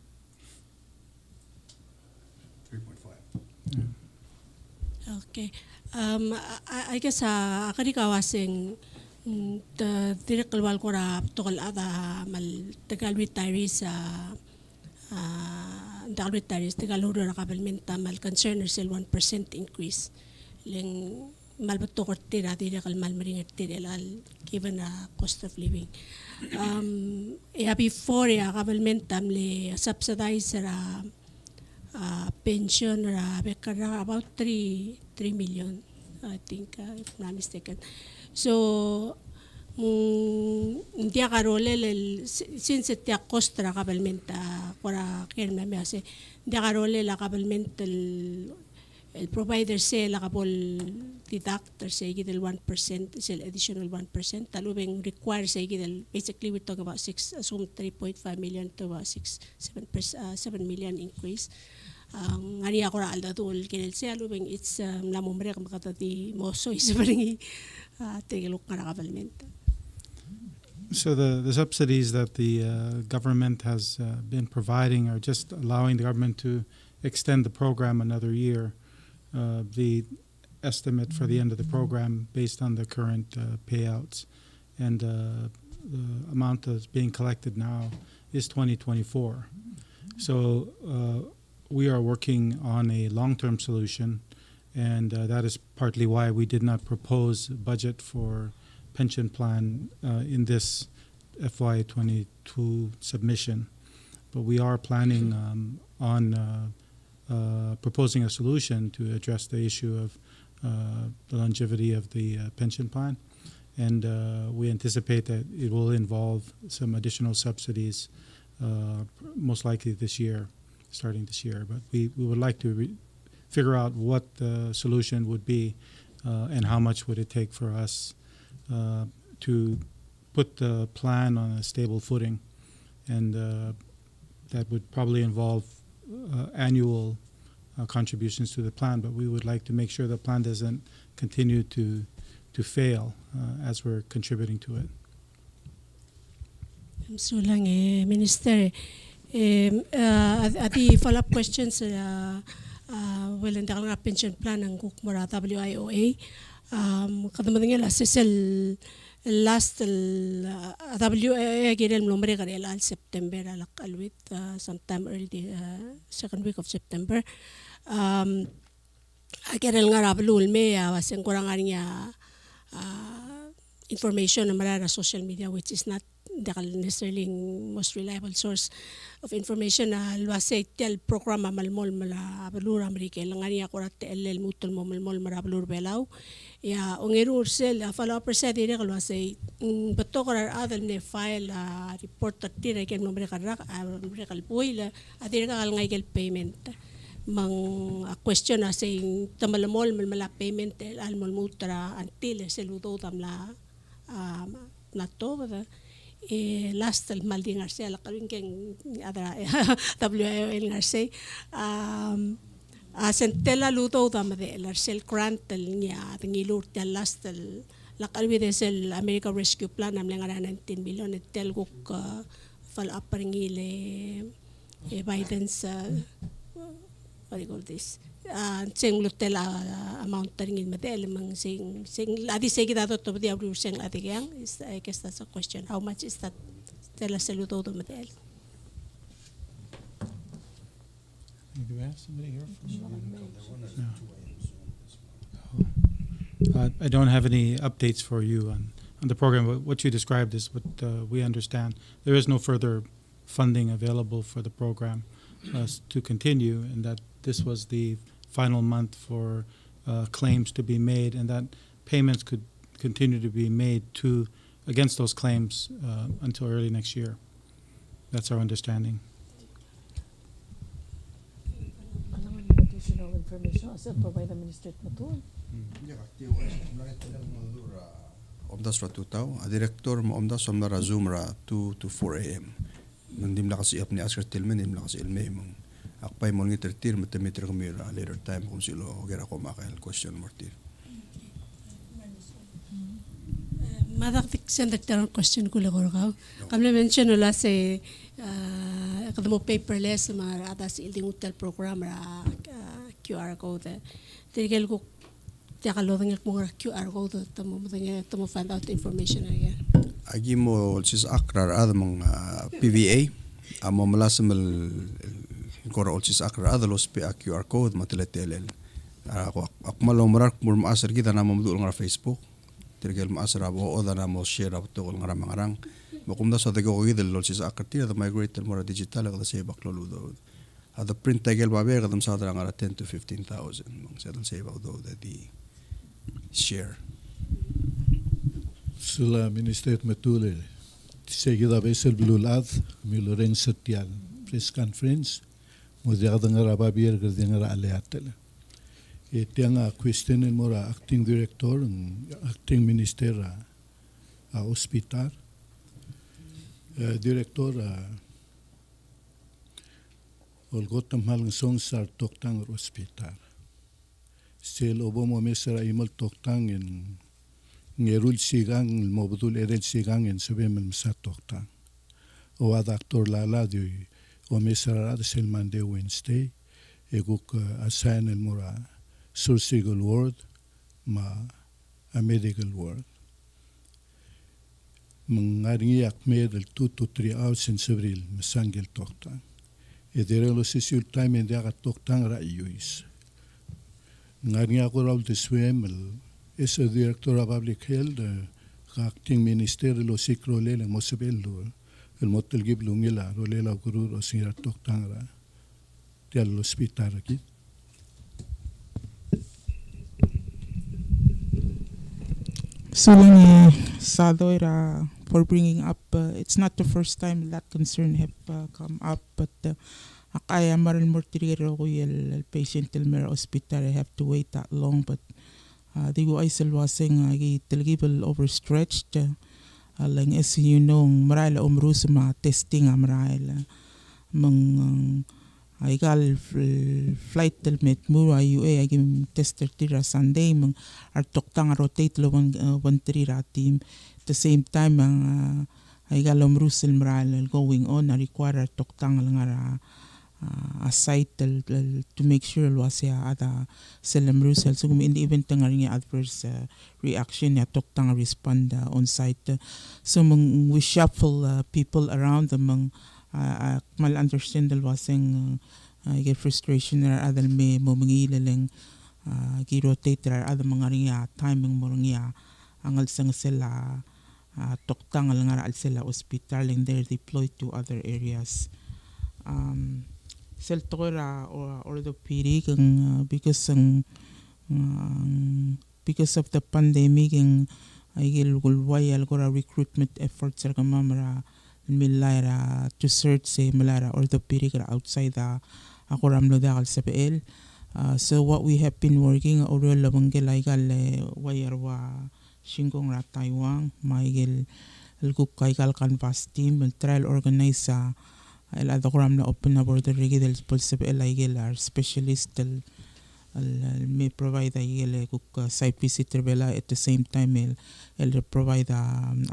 3.5. Okay. I guess akari kawasing the direct wal kora tokol ada mal tagal retirees tagal retirees tagal huro rakabelmenta mal concern sel 1% increase leng mal bato kortira direct mal maringertir elal given a cost of living. Before rakabelmenta le subsidize pension bekara about 3 million, I think, if I'm not mistaken. So dia karole since dia cost rakabalmenta para kerna me ase dia karole la kabalmenta el provider se la kabol deductor se gidel 1% se additional 1% talubeng require se gidel basically we're talking about 3.5 million to about 7 million increase. Ngani ako ra alda tul kinel se alubeng it's la mombre kam kata di moso isbringi tegelok karakabalmenta. So the subsidies that the government has been providing are just allowing the government to extend the program another year. The estimate for the end of the program based on the current payouts and the amount that's being collected now is 2024. So we are working on a long-term solution, and that is partly why we did not propose a budget for pension plan in this FY22 submission. But we are planning on proposing a solution to address the issue of the longevity of the pension plan. And we anticipate that it will involve some additional subsidies, most likely this year, starting this year. But we would like to figure out what the solution would be and how much would it take for us to put the plan on a stable footing. And that would probably involve annual contributions to the plan, but we would like to make sure the plan doesn't continue to fail as we're contributing to it. So lang Minister, ati follow-up questions well hindi ka nga pension plan ng Kukmura WIOA. Kadang-kadang la sesel last WIOA girel nombre karel al September alak alwit sometime early second week of September. Akerel nga rablul me waseng kurang niya information na marara social media, which is not necessarily most reliable source of information. Luwase tel programa malmol mala balur Amerika langani akurat tel mutol mo malmol mara balur belaw ya ongeru ursel follow up sa dire luwase beto karar adal ne file report tire ken nombre karak nombre kalpuil adire kal ngai payment mang question na saying tamalamol malmala payment almol mutra until seludo tamla nato last maldi ngarse ala kalwin keng adra WIOL ngarse sentela luto tamade larsel grant niya tingilur tel last la kalwi desel America Rescue Plan namle ngara 19 million tel guk follow up ringile Biden's what do you call this sing lutel amount ringil madel mang sing ladi segi dato to di abru sing ladi yang is I guess that's a question, how much is that tell us luto to madel. Do we have somebody here I don't have any updates for you on the program, but what you described is what we understand. There is no further funding available for the program to continue, and that this was the final month for claims to be made, and that payments could continue to be made against those claims until early next year. That's our understanding. Additional information as provide the Minister Matul. Omdas ra tutaw, a director mo omdas omna ra Zoom ra 2 to 4 AM. Mandim la kasi apni askar tilmen dim la kasi ilme mong akpay mo ngi tertir metemeter kumira later time kung silo gera ko makael question mortir. Madak send the question ko lagor ka. Kamle mention wala se kadamo paperless mga atas ilding hotel program ra QR code. Tigel ko Tiakalodang mga QR code tamo find out information again. Agi mo sis akrar ada mga PVA amo malasamal kora sis akrar ada los pe QR code mateletelel ako malomrar mur maasar kita na mamdul nga Facebook tirgel maasar abo oda na mo share up to nga rangarang makumda sa tego gidel los sis akrar tira the migrator mura digital ga sa baklolo do ada print tagel babe ga dam sa nga 10 to 15,000 mang sa sa do di share Sula Minister Matule, seguida vez el blulad, mi Loren Setial, press conference, modiada nga rababier gardeng nga aleatela. Tiang a question en mora acting director, acting minister a hospital, director olgotam hal song sar toktang hospital. Sel obo mo mesera imal toktang en ngerul sigang mobdul erel sigang en sabe mel satokta o adaktor lala di o mesara de selman de Wednesday eguk assign el mora surgical ward ma a medical ward mangaringi akme del 2 to 3 hours in sevril mesangel tokta e derelo sisul time en dia tokta ra yuis ngaringi ako raul de swem es el director de Public Health, acting minister lo sikro le mo sebello el motel giblungela ro le la guru ro sira toktangra del hospital aquí. Sulani Sadoira for bringing up. It's not the first time that concern have come up, but akaya maral mortirero ko el patient el mer hospital have to wait that long, but the UISL wasing talgibal overstretched. Lang as you know, maral umrus ma testing maral mang aigal flight del met mura UA agim tester tira Sunday mang artoktang rotate lo one tira team. At the same time aigal umrus el maral going on require artoktang lang a site to make sure wasya ada selam rusel so in the event ng adverse reaction ya toktang respond on site so we shuffle people around among mal understand wasing get frustration or other may momangileng gi-rotate or other mga timing mo nga angal sang sila toktang nga al sila hospital and they're deployed to other areas. Seltora or orthopedic because of the pandemic and ay gulway algora recruitment efforts sa kamamara milara to search say malara orthopedic outside the akoramlo dakal sa PL. So what we have been working orol labangel ay gal wayarwa shingong ra Taiwan maigel algukay kal canvas team trial organize sa el adogram na open na border regidel pulsep el aigel our specialist el may provide aigel kuk site visitor bela at the same time el provide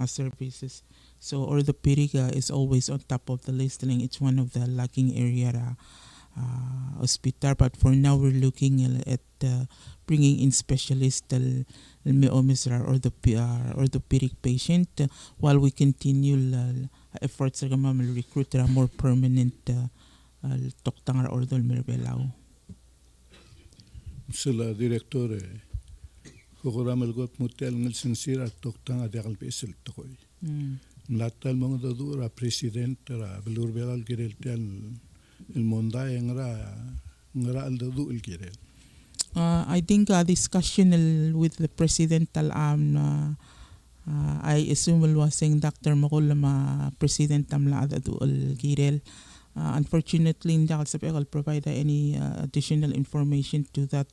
services. So orthopedic is always on top of the list. It's one of the lacking area hospital, but for now we're looking at bringing in specialists or the orthopedic patient while we continue efforts to recruit a more permanent toktang or the merbelao. Sila director kukuramel got mutel ng sinsira toktang adakal besel tokoy. Latal mga dadura president ra belurbelal girel tel el monday ngra al dadu el girel. I think discussion with the president I assume was saying Dr. Makulama president tamla dadu el girel. Unfortunately, hindi I'll provide any additional information to that.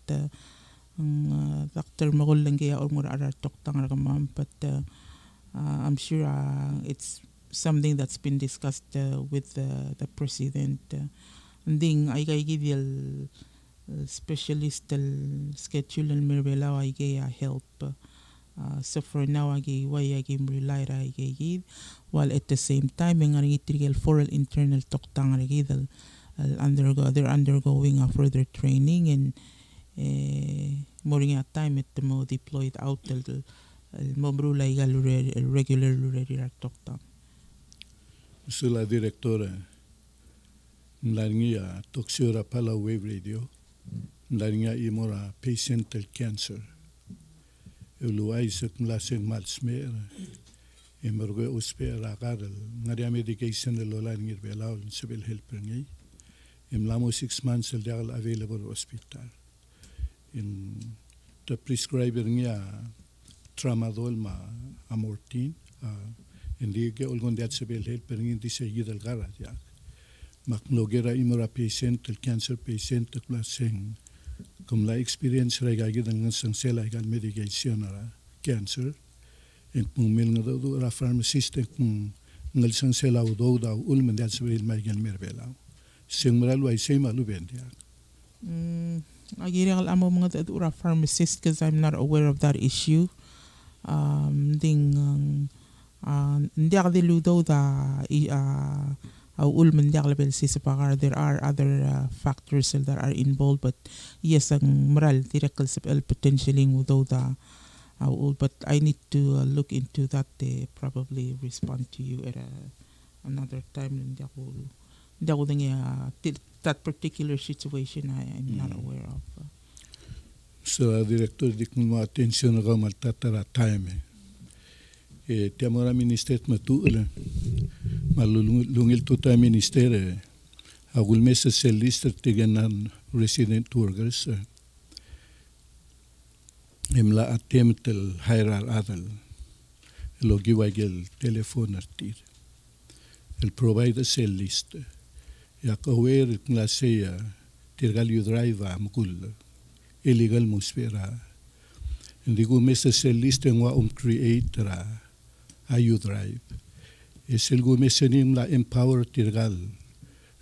Dr. Makulangaya or mura toktang ragamam, but I'm sure it's something that's been discussed with the president. Anding ay give you specialist schedule and mirbela ay gaya help. So for now I give rely I give while at the same time ang itrigel for internal toktang they're undergoing further training and moring time at the mo deployed out the mombrula igal regular lureri toktam. Sula directora nlaringia toxiora pala wave radio nlaringia imora patiental cancer uluai sak mlaseng malsmer emergo uspera karal ngaria medication lola ngir belao civil help ngai imlamo 6 months el available hospital in the prescriber ngia tramadol ma amortin hindi ke olgon dat civil help ngai di seguir el garat ya maknogera imora patient el cancer patient mlaseng comme la experience regagi dengan sangsela igal medication ara cancer en mil ngado ra pharmacist en ngal sangsela do da ulmen dat civil ma igal merbela singmral wa isema lu bendia agiri al amo mga ura pharmacist because I'm not aware of that issue hindi ako diludo da ulmen diaglabel sisapakar there are other factors that are involved but yes ang moral directly potentially although da but I need to look into that probably respond to you at another time hindi ako that particular situation I'm not aware of. So director dik mo attention ka maltatara time temora minister matuula malulungil tuta minister agul mesa lister tiganan resident workers imla attempt el hairar adal logi wagel telephone artir el provider cell list ya kawer klase tirgal yu drive amkul illegal musfera indigo mesa cell list ngwa create ra ayu drive es el go mesenim la empower tirgal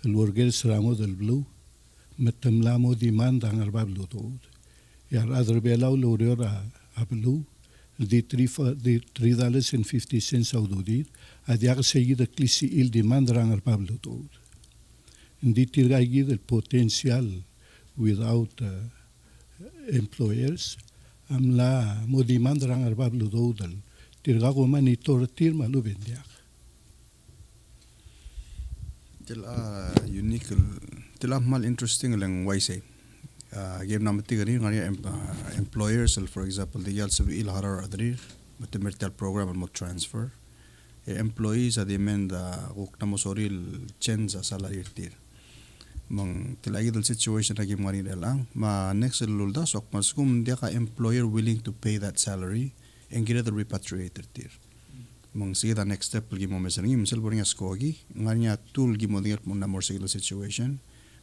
el workers rango del blue metamlamo demanda ngarbab lutod ya other belau lorera ablu di $3.50 audodir adiar seguida klisi il demanda ngarbab lutod indi tirgai el potential without employers amla mo demanda ngarbab lutod tirgago monitor tirma lu bendia unique mal interesting lang waisay game na matigari ngari employers for example the yals il harar adri matemertal program mo transfer employees at the emenda guk na mo soril change sa salary tir mang tilagi dal situation na game ngari lang ma next lulda sok maskum dia ka employer willing to pay that salary and get the repatriated tir mang sige the next step gi mo mesangi misal boring askogi nganya tool gi mo dingat mo na more sigil situation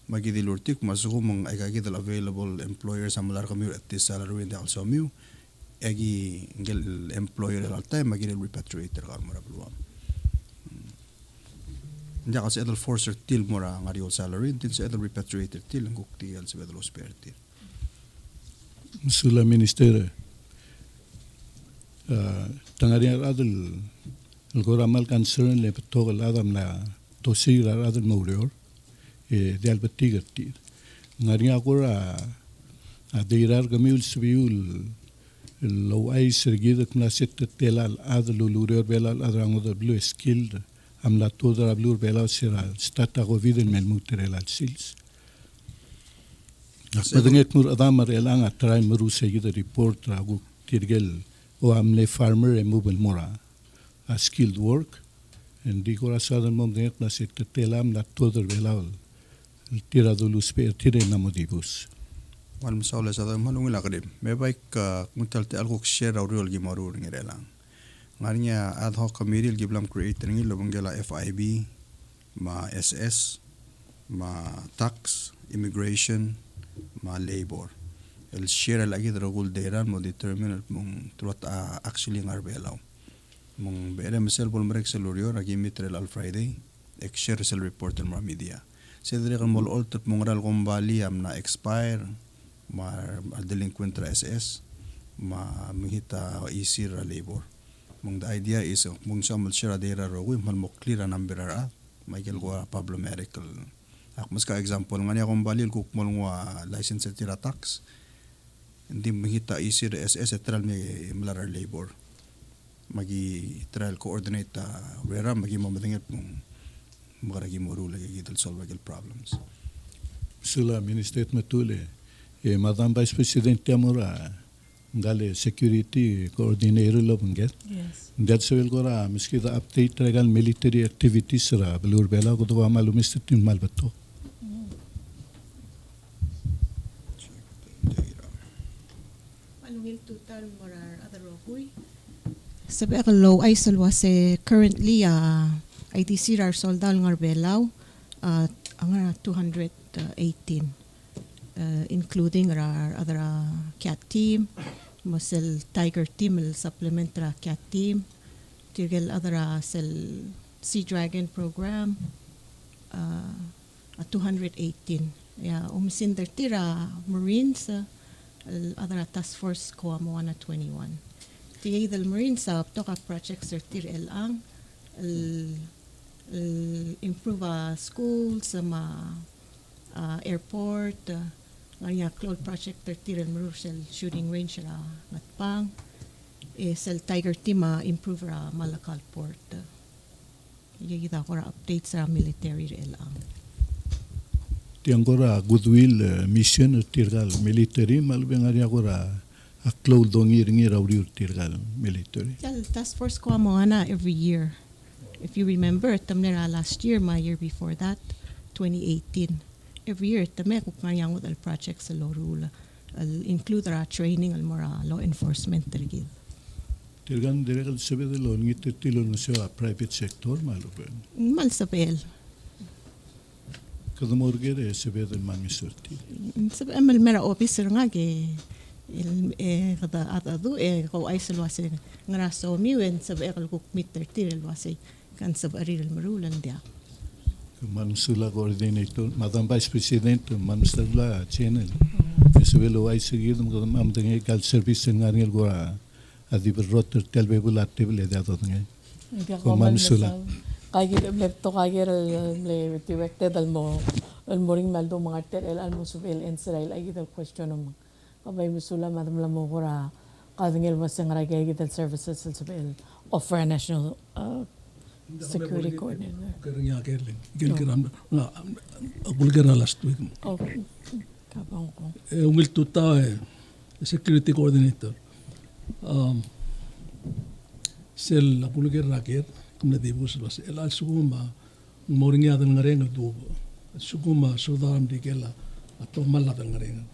magi di lurtik masuko mang agagi dal available employers amular kami at this salary and also mu agi ngel employer al time magi repatriated kar mo rabluam nda kasi adal forcer til mora ngari salary din sa adal repatriated til nguk ti al sa adal spare sula minister tangari adal الغرامال concern le togol adam na tosira adal morior de albatigar tir ngaringa agora a deirar gamil subiul lo ai sergida kuna set telal adal lurior belal adrango de blue skilled am la toda blue belal sera stata govid en melmuter al sils Akmadanget mur adamar elanga try muru seguida report ragu tirgel o amle farmer removal mora a skilled work and di corazon mom de na set telam na todo belal el tirado luz per tire na modibus wal msawla sa malung la kadem me baik kuntal te algo share auriol gi marur ngerelang ngarinya ad hoc committee giblam create ngi lobongela FIB ma SS ma tax immigration ma labor el share lagi drogul deran mo determine mong trot actually ngarbelaw mong bere mesel bol merek selurio agi mitrel al Friday ek share sel report el media sedre kan mol alter mongral kombali am na expire ma delinquent ra SS ma mihita isir labor mong the idea is mong samal share dera rogu mal mo clear number ra Michael go problematic ak mas ka example ngani kombali kuk mol ngwa license tira tax hindi mahita isir SS tral may malar labor magi trial coordinate wera magi mamadingat mong makaragi mo rula gigidal solve agil problems. Sula Minister Matule, Madam Vice President Amora, ngale security coordinator lo banget. Yes. That's why gora miski the update regal military activities ra belur bela ko to malu Mr. Tin malbato. Malungil tutal morar other rogoy. Sabi ako low ay salwa se currently ITC rar soldal ngar belaw ang 218 including our other cat team mosel tiger team el supplement ra cat team tigel other sel sea dragon program 218 ya umisin tira marines other task force ko mo 21 tigay del marines sa toka projects tir el ang improve schools sama airport ngaya cloud project tir el marusel shooting range ra ngatpang sel tiger team improve ra Malakal port kita ko ra updates ra military el ang Tiangora goodwill mission tirgal military malbeng ari agora a cloud dongir ngira uri tirgal military. Task force ko mo ana every year. If you remember, tamnera last year, my year before that, 2018. Every year, tame kung kanyangot al projects sa Lorula. Al include ra training al mora law enforcement tergid. Tirgan direkal sabi de lo ngit tilon sa private sector maluben. Mal sabel. Kada morgere sabi de mami sorti. Sabi amal mera officer nga ke kada atadu ko ay salwase ngara so miwen sabi akal kuk meter tirel wase kan sab aril marulan dia. Manusula coordinator, Madam Vice President, Manusula channel. Sabi lo ay seguido am dengi gal service ngari gora adi rotter telbebul active le dato dengi. Manusula. Kagir lepto kagir le directed almo almoring maldo mga tel almo suvel Israel ay gital question mo kabay musula madam lamo gora kadingel masang ragay gital services suvel offer a national security coordinator. Kerja kerling, kerja na bulgar last week. Okay, kabang ko. Ungil tuta security coordinator. Sel bulgar raker, kumna dibus bas. Ela suguma moringa dan ngareng du. Suguma sodaram dikela atau malla dan ngareng.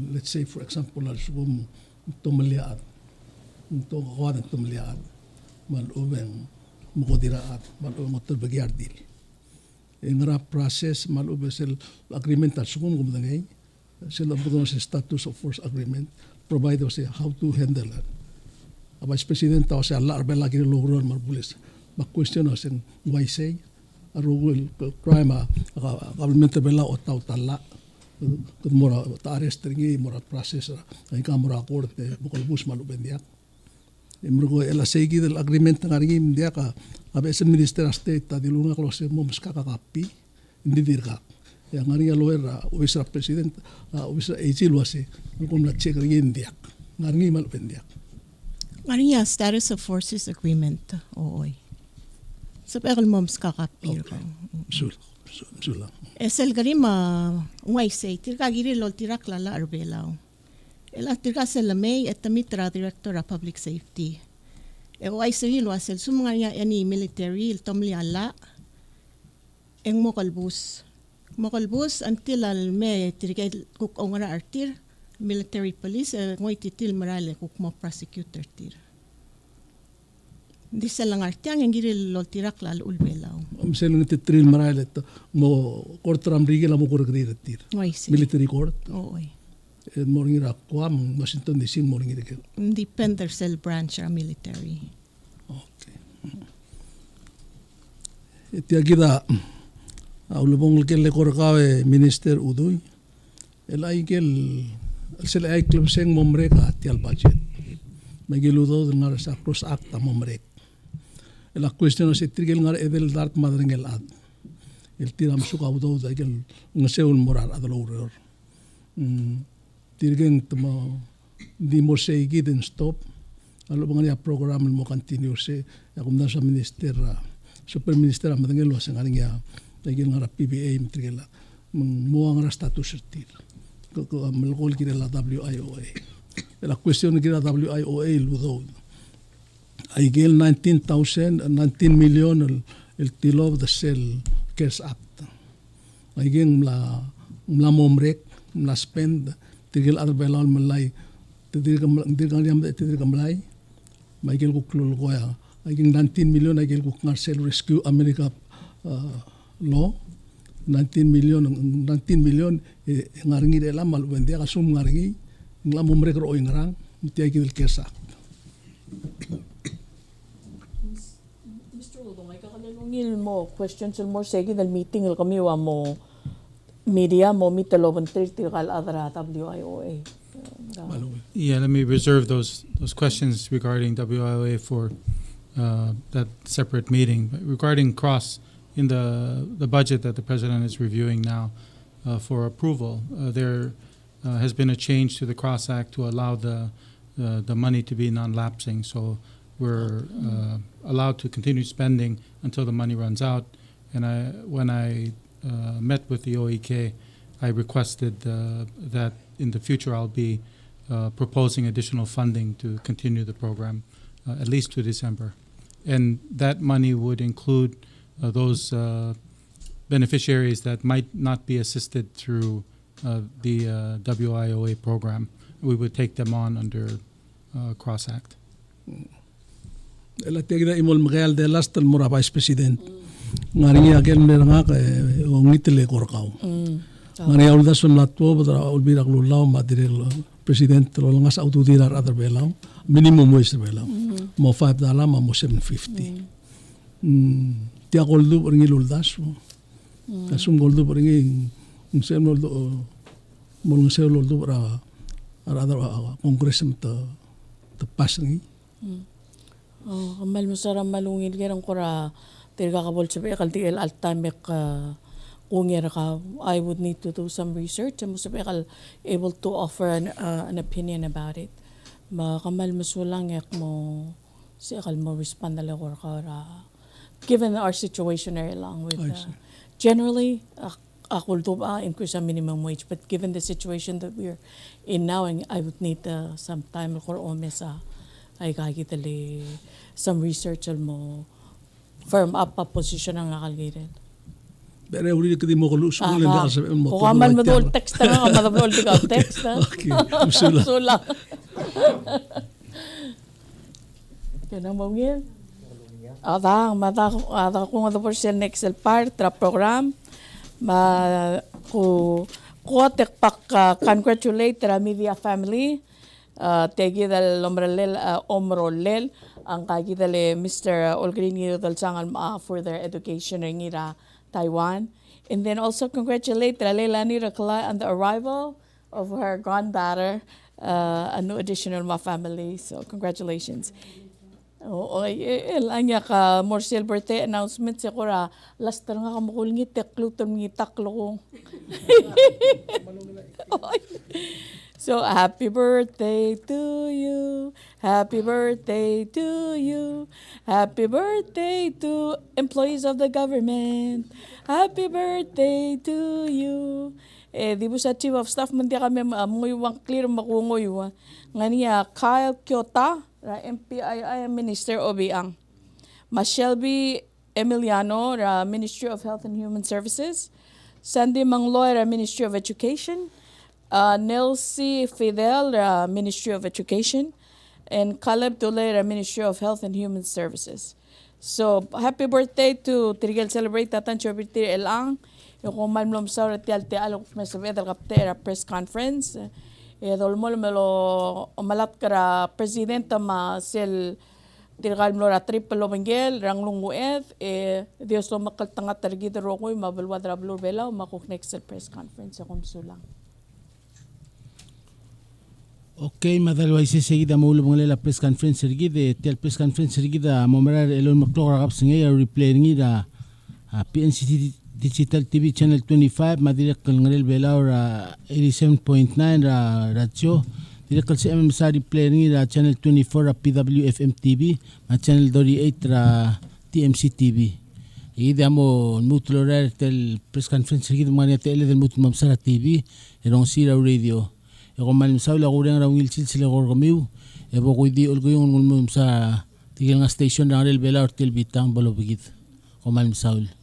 Let's say for example al sugum tomaliat. To kawan tomaliat. Mal ubeng mukodiraat malu motor bagiar dil ngara process malu besel agreement al sugum gumdangay sel abudon sa status of force agreement provide us how to handle it abas president taw sa Allah arbela gini logron marbulis ma question us en why say arugul crime government bela o taw tala mora ta arrest ngi mora process ay ka mora korte bukol bus malu bendiak Imrugo ela segi del agreement ngari dia ka abes minister state ta dilunga klose mo muska kakapi indi dirka ya ngari loera obisra president obisra ejil wase ngom la check india ngari mal pendia ngari status of forces agreement oy sa pegal mo muska kakapi sula esel garima ngwai sei tirka giri lol tirak lala arbelao El actirga la may at tamitra director of public safety. Ay sahil wasel sumanganya ani military il tomli ala eng mokalbus until al may tirga kuk ongara artir military police ngoy titil marale kuk mo prosecutor tir. Di sa lang artiang ang giril lol tirak lal ulbelaw. Selung titril marale mo kortram rigel mo kuragri tir. Military court. Oy. Morning Rakwam, Washington DC, morning again. Depender cell branch or military. Okay. Itiagida, ulubong kele korkawe Minister Udoy. Elay kel, sila ay klubseng momrek atial budget. Magiludo nga sa cross acta momrek. Ela question si tigel nga edel dart madringel ad. El tiram suka udo da kel ngaseul morar adalor. tirgeng tamo di mo seigi den stop alo bangani program mo continue se akum na sa minister super minister amadangelo sa ngaling ya tagil ngara PBA mitrigela mo ang status certir ko malkol kira la WIOA la question kira WIOA ludo ay gel 19 million el tilo of the Cell Cares Act ay gel mla momrek mla spend tigil ar belal malay tidir kamlay may gel ko klul ko ya ay gel 19 million ay gel ko Cell Rescue America law 19 million ngaringi de la mal wende kasum ngaringi ngla momrek ro ingrang mitiay gel Cares Act. Ngil mo questions mo segi dal meeting il kami wa mo media mo mitelo ventriti kal adra WIOA. Yeah, let me reserve those questions regarding WIOA for that separate meeting. But regarding cross in the budget that the president is reviewing now for approval, there has been a change to the Cross Act to allow the money to be non-lapsing. So we're allowed to continue spending until the money runs out. And when I met with the OEK, I requested that in the future I'll be proposing additional funding to continue the program at least to December. And that money would include those beneficiaries that might not be assisted through the WIOA program. We would take them on under Cross Act. La tegda imol mgal de last al mura vice president ngari agel meranga ka ongitele korkaw ngari ulda sun latwo badra ulbira glulaw madirel president lo ngas autodirar other belaw minimum wage belaw mo $5 mo $7.50 tia goldu ringi uldaso kasum goldu ringi sem goldu mo ngse goldu para other congress ta pass ngi kamal musara malungil gerang kora tirga kabol sabi kaltigil altamek kungir ka I would need to do some research and sabi kal able to offer an opinion about it kamal musulang yak mo si akal mo respond na lekor ka given our situation lang with generally ako do increase ang minimum wage but given the situation that we're in now and I would need some time kor omesa ay kakitali some research mo firm up a position ang akalgirin. Pero uli kadi mo kulus mo lang sa mo. O kaman mo dol text na nga madabol di ka text na. Okay. Usula. Kaya mo ngil. Ada kung ada por sel next part tra program ko tek pak congratulate ra media family. Tegi dal omrolel ang kagi dale Mr. Olgrini dal sangal for their education ngira Taiwan, and then also congratulate Lela Nira Kala on the arrival of her granddaughter, a new addition in my family. So congratulations. Elanya ka Morsel birthday announcement sa kora last nga ka mukul ngi teklo tum ngi taklo. So happy birthday to you, happy birthday to you, happy birthday to employees of the government, happy birthday to you. Di ba sa chief of staff man di kami muyuwang clear makunguyuwa. Ngania Kyle Kyota, MPII Minister Obiang. Mashelby Emiliano, Ministry of Health and Human Services. Sandy Mangloy, Ministry of Education. Nelsie Fidel, Ministry of Education, and Caleb Dole, Ministry of Health and Human Services. So, happy birthday to Tirigel Celebrate Tatan Chobirtir Elang. Yung kumalmlom sa retial te alok mesabed al kaptera press conference. Dolmol melo malat kara presidenta ma sel Tirgal mlora triple obengel rang lunguet Dios lo makaltanga targid rokoy mabalwad rablur bela makuk next press conference akom sulang. Okay, madalwa isi seguida maulo mong la press conference seguida tel press conference seguida momerar elon maklora kap singa replay ngi da PNCT Digital TV Channel 25 madirek kal ngarel belaw ra 87.9 ra radyo. Direk kal si Sari Player ni ra Channel 24 ra PWFM TV ma Channel 38 ra TMC TV. Ide amo mutulorer tel press conference higit mania tele del mutul mamsara TV erong sira radio. Eko malim saula kurang ra ngil silsila gorgamiu. Ebo kuidi ulguyong ngulmum sa tigil nga station ra ngarel belaw tel bitang balo bigit. Ko malim saul.